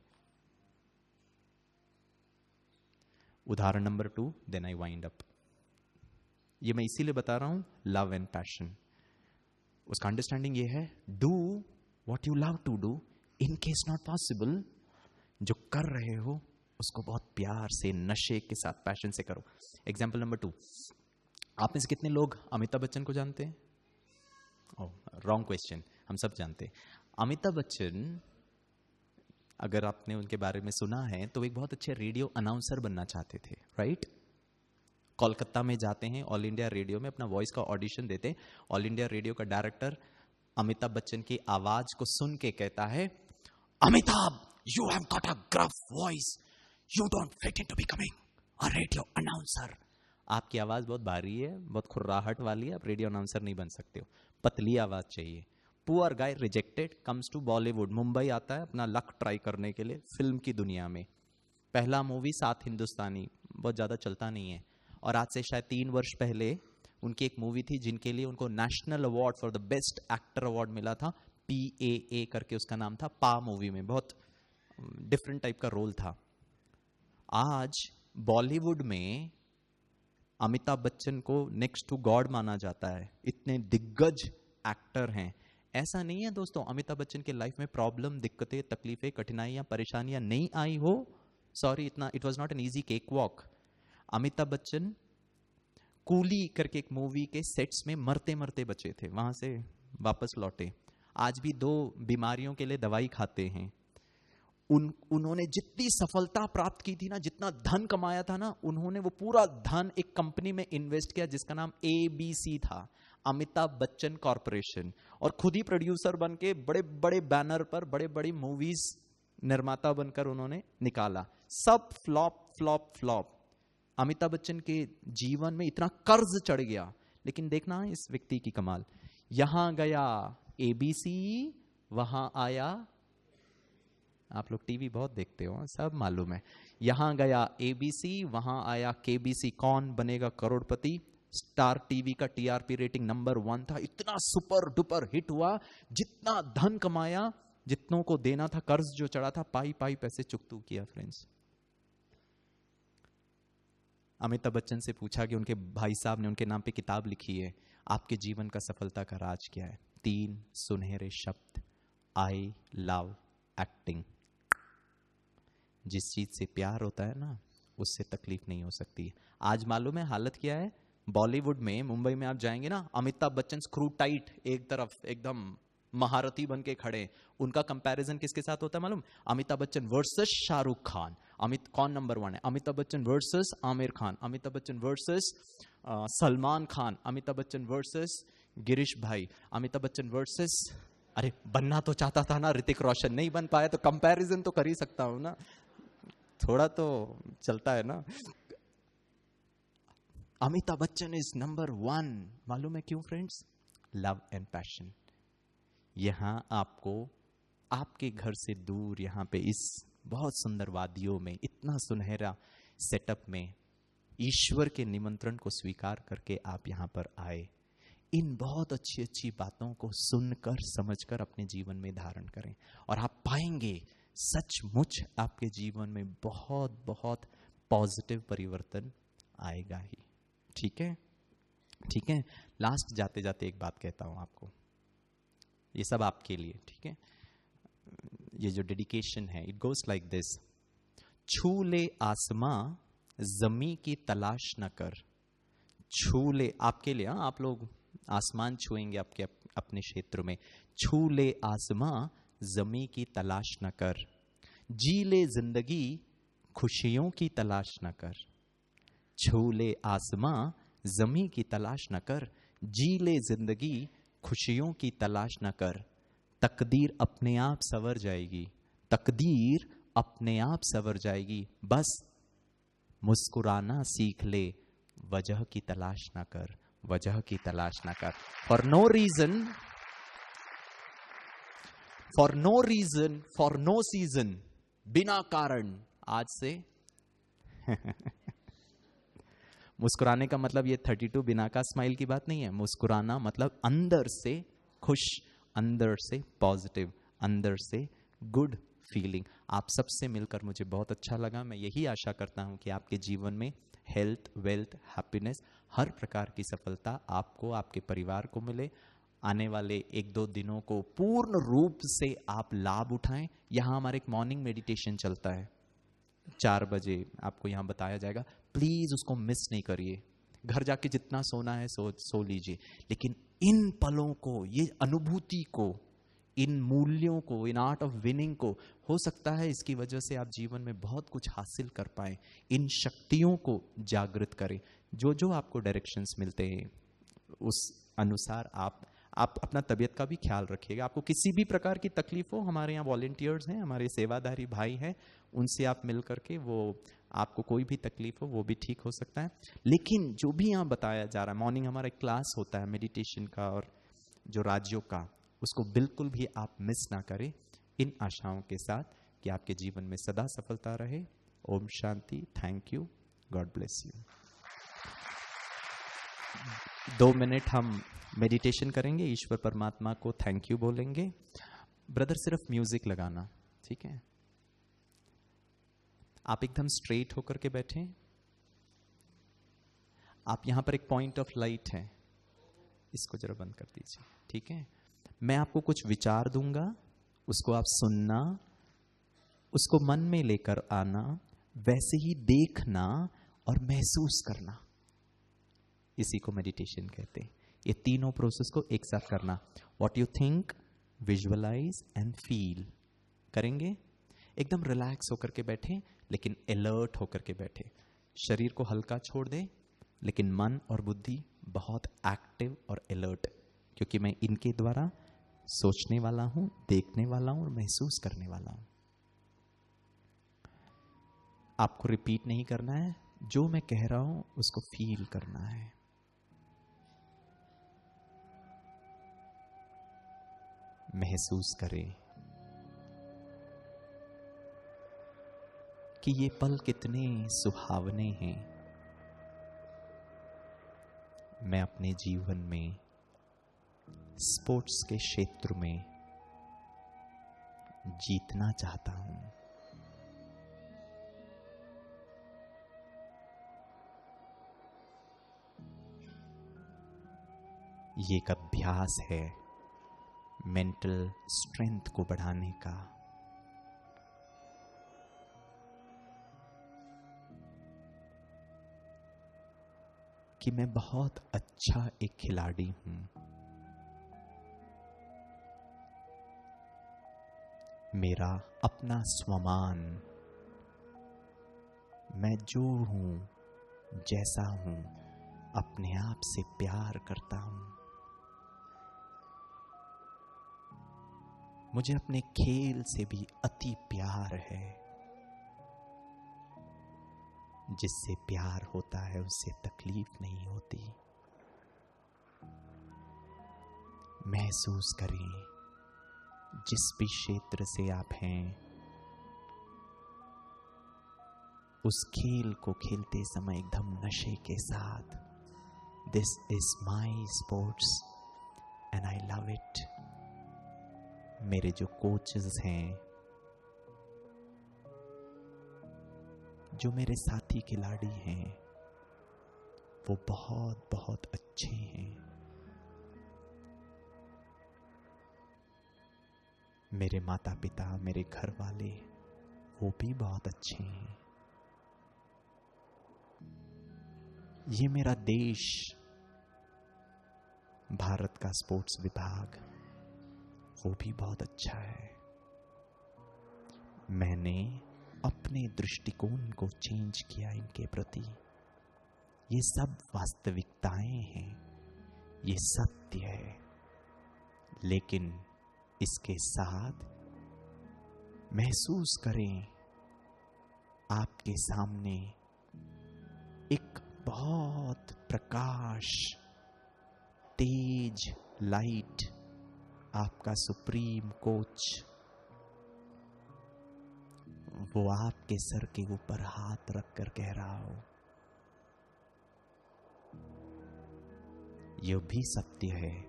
[SPEAKER 2] उदाहरण number 2, then I wind up. ये मैं इसीलिए बता रहा हूं, लव एंड पैशन। उसका अंडरस्टैंडिंग ये है, do what you love to do, in case not possible, जो कर रहे हो उसको बहुत प्यार से, नशे के साथ, पैशन से करो। एग्जाम्पल नंबर 2, आप में से कितने लोग अमिताभ बच्चन को जानते हैं? ओह, रॉन्ग क्वेश्चन, हम सब जानते हैं। अमिताभ बच्चन, अगर आपने उनके बारे में सुना है, तो एक बहुत अच्छे रेडियो अनाउंसर बनना चाहते थे, राइट? कोलकाता में जाते हैं, ऑल इंडिया रेडियो में अपना वॉइस का ऑडिशन देते हैं। ऑल इंडिया रेडियो का डायरेक्टर अमिताभ बच्चन की आवाज को सुन के कहता है, Amitabh, you have got a gruff voice, you don't fit into becoming a radio announcer. आपकी आवाज बहुत भारी है, बहुत खुर्राहट वाली है, आप रेडियो अनाउंसर नहीं बन सकते हो, पतली आवाज चाहिए। Poor guy rejected, comes to Bollywood, Mumbai आता है अपना लक ट्राई करने के लिए फिल्म की दुनिया में। पहला मूवी 7 हिंदुस्तानी, बहुत ज्यादा चलता नहीं है, और आज से शायद 3 वर्ष पहले उनकी एक मूवी थी जिनके लिए उनको national award for the best actor award मिला था, PAA करके उसका नाम था। पा मूवी में बहुत डिफरेंट टाइप का रोल था। आज बॉलीवुड में अमिताभ बच्चन को नेक्स्ट टू गॉड माना जाता है, इतने दिग्गज एक्टर हैं। ऐसा नहीं है दोस्तों, अमिताभ बच्चन के लाइफ में प्रॉब्लम, दिक्कतें, तकलीफें, कठिनाइयां, परेशानियां नहीं आई हो, सॉरी, इतना it was not an easy cake walk. Amitabh Bachchan coolie करके एक मूवी के सेट्स में मरते मरते बचे थे, वहां से वापस लौटे। आज भी 2 बीमारियों के लिए दवाई खाते हैं। उन्होंने जितनी सफलता प्राप्त की थी ना, जितना धन कमाया था ना, उन्होंने वो पूरा धन एक कंपनी में इन्वेस्ट किया जिसका नाम ABC था, अमिताभ बच्चन कॉर्पोरेशन, और खुद ही प्रोड्यूसर बन के बड़े बड़े बैनर पर बड़े बड़ी मूवीज निर्माता बनकर उन्होंने निकाला, सब flop flop flop. Amitabh Bachchan के जीवन में इतना कर्ज चढ़ गया, लेकिन देखना है इस व्यक्ति की कमाल, यहां गया एबीसी, वहां आया, आप लोग टीवी बहुत देखते हो, सब मालूम है, यहां गया एबीसी, वहां आया केबीसी। कौन बनेगा करोड़पति? स्टार टीवी का टीआरपी रेटिंग नंबर 1 था, इतना सुपर डुपर हिट हुआ, जितना धन कमाया, जितनों को देना था, कर्ज जो चढ़ा था, पाई पाई पैसे चुकतू किया। फ्रेंड्स, अमिताभ बच्चन से पूछा कि उनके भाई साहब ने उनके नाम पे किताब लिखी है, आपके जीवन का सफलता का राज क्या है? 3 सुनहरे शब्द, आई लव एक्टिंग। जिस चीज से प्यार होता है ना, उससे तकलीफ नहीं हो सकती। आज मालूम है हालत क्या है? बॉलीवुड में, मुंबई में आप जाएंगे ना, अमिताभ बच्चन स्क्रू टाइट एक तरफ एकदम महारथी बन के खड़े। उनका कंपैरिजन किसके साथ होता है मालूम? अमिताभ बच्चन वर्सेस शाहरुख खान। कौन नंबर 1 है? Amitabh Bachchan versus Aamir Khan, Amitabh Bachchan versus Salman Khan, Amitabh Bachchan versus Girish भाई, अमिताभ बच्चन वर्सेस, अरे बनना तो चाहता था ना ऋतिक रोशन, नहीं बन पाया, तो कंपैरिजन तो कर ही सकता हूं ना, थोड़ा तो चलता है ना। Amitabh Bachchan is number 1। मालूम है क्यों फ्रेंड्स? Love and passion. यहां आपको आपके घर से दूर, यहां पे इस बहुत सुंदर वादियों में, इतना सुनहरा सेटअप में, ईश्वर के निमंत्रण को स्वीकार करके आप यहां पर आए। इन बहुत अच्छी अच्छी बातों को सुनकर समझकर अपने जीवन में धारण करें, और आप पाएंगे सचमुच आपके जीवन में बहुत बहुत पॉजिटिव परिवर्तन आएगा ही। ठीक है, ठीक है। लास्ट जाते जाते एक बात कहता हूं आपको, ये सब आपके लिए, ठीक है। ये जो डेडिकेशन है, इट गोस लाइक दिस, छू ले आसमां जमी की तलाश न कर। छू ले, आपके लिए, आप लोग आसमान छुएंगे आपके अपने क्षेत्र में। छू ले आसमां जमी की तलाश न कर, जी ले जिंदगी खुशियों की तलाश न कर। छू ले आसमां जमी की तलाश न कर, जी ले जिंदगी खुशियों की तलाश न कर। तकदीर अपने आप संवर जाएगी, तकदीर अपने आप संवर जाएगी, बस मुस्कुराना सीख ले, वजह की तलाश ना कर, वजह की तलाश ना कर। For no reason, for no reason, for no season, बिना कारण आज से मुस्कुराने का मतलब ये 32 बिना का स्माइल की बात नहीं है। मुस्कुराना मतलब अंदर से खुश, अंदर से पॉजिटिव, अंदर से गुड फीलिंग। आप सबसे मिलकर मुझे बहुत अच्छा लगा। मैं यही आशा करता हूं कि आपके जीवन में हेल्थ, वेल्थ, हैप्पीनेस, हर प्रकार की सफलता आपको, आपके परिवार को मिले। आने वाले 1-2 दिनों को पूर्ण रूप से आप लाभ उठाएं। यहां हमारे एक मॉर्निंग मेडिटेशन चलता है, 4 बजे आपको यहां बताया जाएगा। प्लीज उसको मिस नहीं करिए। घर जाके जितना सोना है सो लीजिए, लेकिन इन पलों को, ये अनुभूति को, इन मूल्यों को, इन आर्ट ऑफ विनिंग को, हो सकता है इसकी वजह से आप जीवन में बहुत कुछ हासिल कर पाए। इन शक्तियों को जागृत करें। जो जो आपको डायरेक्शंस मिलते हैं उस अनुसार आप अपना तबीयत का भी ख्याल रखिएगा। आपको किसी भी प्रकार की तकलीफ हो, हमारे यहाँ वॉलेंटियर्स हैं, हमारे सेवादारी भाई हैं, उनसे आप मिल करके, वो आपको कोई भी तकलीफ हो वो भी ठीक हो सकता है। लेकिन जो भी यहाँ बताया जा रहा है, मॉर्निंग हमारा एक क्लास होता है मेडिटेशन का और जो राज्यों का, उसको बिल्कुल भी आप मिस ना करें। इन आशाओं के साथ कि आपके जीवन में सदा सफलता रहे। ओम शांति। Thank you. God bless you. 2 minute हम मेडिटेशन करेंगे, ईश्वर परमात्मा को थैंक यू बोलेंगे। ब्रदर सिर्फ म्यूजिक लगाना, ठीक है। आप एकदम स्ट्रेट होकर के बैठें। आप यहां पर एक पॉइंट ऑफ लाइट है, इसको जरा बंद कर दीजिए, ठीक है। मैं आपको कुछ विचार दूंगा, उसको आप सुनना, उसको मन में लेकर आना, वैसे ही देखना और महसूस करना। इसी को मेडिटेशन कहते हैं। ये तीनों प्रोसेस को एक साथ करना। What you think, visualize and feel करेंगे। एकदम रिलैक्स होकर के बैठे, लेकिन अलर्ट होकर के बैठे। शरीर को हल्का छोड़ दें, लेकिन मन और बुद्धि बहुत एक्टिव और अलर्ट, क्योंकि मैं इनके द्वारा सोचने वाला हूं, देखने वाला हूं और महसूस करने वाला हूं। आपको रिपीट नहीं करना है, जो मैं कह रहा हूं उसको फील करना है। महसूस करें कि ये पल कितने सुहावने हैं। मैं अपने जीवन में स्पोर्ट्स के क्षेत्र में जीतना चाहता हूं। ये एक अभ्यास है मेंटल स्ट्रेंथ को बढ़ाने का। कि मैं बहुत अच्छा एक खिलाड़ी हूं। मेरा अपना स्वमान, मैं जो हूं, जैसा हूं, अपने आप से प्यार करता हूं। मुझे अपने खेल से भी अति प्यार है। जिससे प्यार होता है उससे तकलीफ नहीं होती। महसूस करें जिस भी क्षेत्र से आप हैं, उस खेल को खेलते समय एकदम नशे के साथ, this is my sports and I love it. मेरे जो कोचेस हैं, जो मेरे साथी खिलाड़ी हैं, वो बहुत बहुत अच्छे हैं। मेरे माता पिता, मेरे घर वाले, वो भी बहुत अच्छे हैं। ये मेरा देश, भारत का स्पोर्ट्स विभाग, वो भी बहुत अच्छा है। मैंने अपने दृष्टिकोण को चेंज किया इनके प्रति। ये सब वास्तविकताएं हैं, ये सत्य है। लेकिन इसके साथ महसूस करें आपके सामने एक बहुत प्रकाश, तेज लाइट, आपका सुप्रीम कोच, वो आपके सर के ऊपर हाथ रखकर कह रहा हो। यह भी सत्य है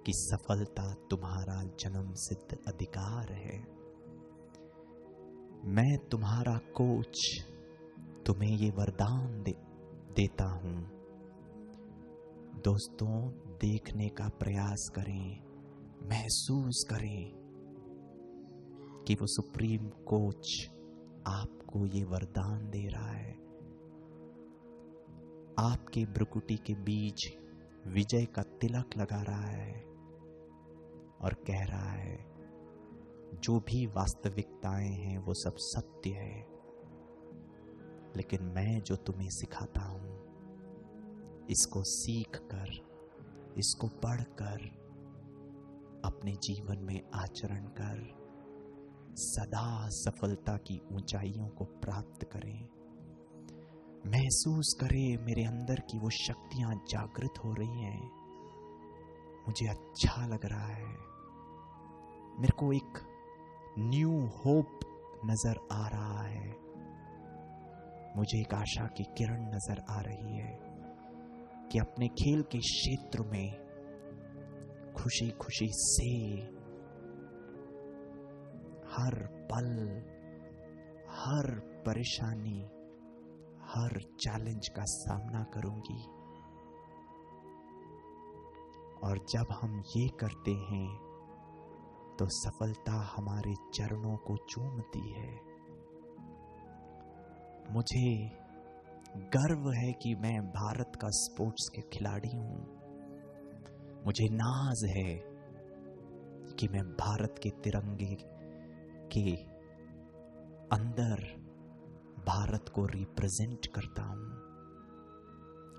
[SPEAKER 2] कि सफलता तुम्हारा जन्म सिद्ध अधिकार है। मैं तुम्हारा कोच तुम्हें ये वरदान देता हूं। दोस्तों, देखने का प्रयास करें, महसूस करें कि वो सुप्रीम कोच आपको ये वरदान दे रहा है। आपके भ्रुकुटी के बीच विजय का तिलक लगा रहा है और कह रहा है जो भी वास्तविकताएं हैं वो सब सत्य है। लेकिन मैं जो तुम्हें सिखाता हूं, इसको सीख कर, इसको पढ़कर अपने जीवन में आचरण कर सदा सफलता की ऊंचाइयों को प्राप्त करें। महसूस करें मेरे अंदर की वो शक्तियां जागृत हो रही हैं। मुझे अच्छा लग रहा है। मेरे को एक न्यू होप नजर आ रहा है। मुझे एक आशा की किरण नजर आ रही है कि अपने खेल के क्षेत्र में खुशी खुशी से हर पल, हर परेशानी, हर चैलेंज का सामना करूंगी। और जब हम ये करते हैं तो सफलता हमारे चरणों को चूमती है। मुझे गर्व है कि मैं भारत का स्पोर्ट्स के खिलाड़ी हूं। मुझे नाज है कि मैं भारत के तिरंगे के अंदर भारत को रिप्रेजेंट करता हूं।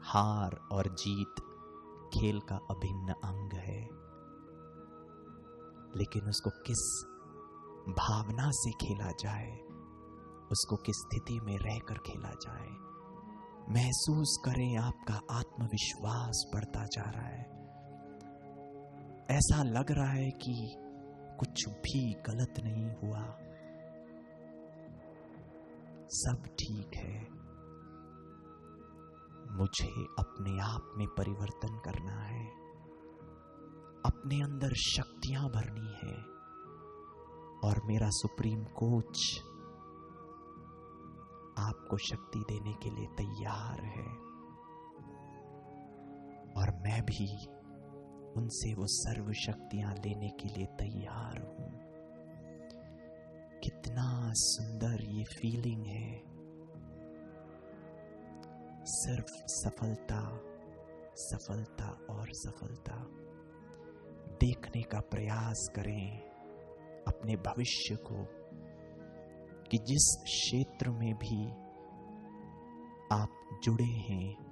[SPEAKER 2] हार और जीत खेल का अभिन्न अंग है, लेकिन उसको किस भावना से खेला जाए, उसको किस स्थिति में रहकर खेला जाए। महसूस करें आपका आत्मविश्वास बढ़ता जा रहा है। ऐसा लग रहा है कि कुछ भी गलत नहीं हुआ, सब ठीक है। मुझे अपने आप में परिवर्तन करना है, अपने अंदर शक्तियां भरनी है और मेरा सुप्रीम कोच आपको शक्ति देने के लिए तैयार है और मैं भी उनसे वो सर्व शक्तियां लेने के लिए तैयार हूं। कितना सुंदर ये फीलिंग है। सिर्फ सफलता, सफलता और सफलता देखने का प्रयास करें अपने भविष्य को, कि जिस क्षेत्र में भी आप जुड़े हैं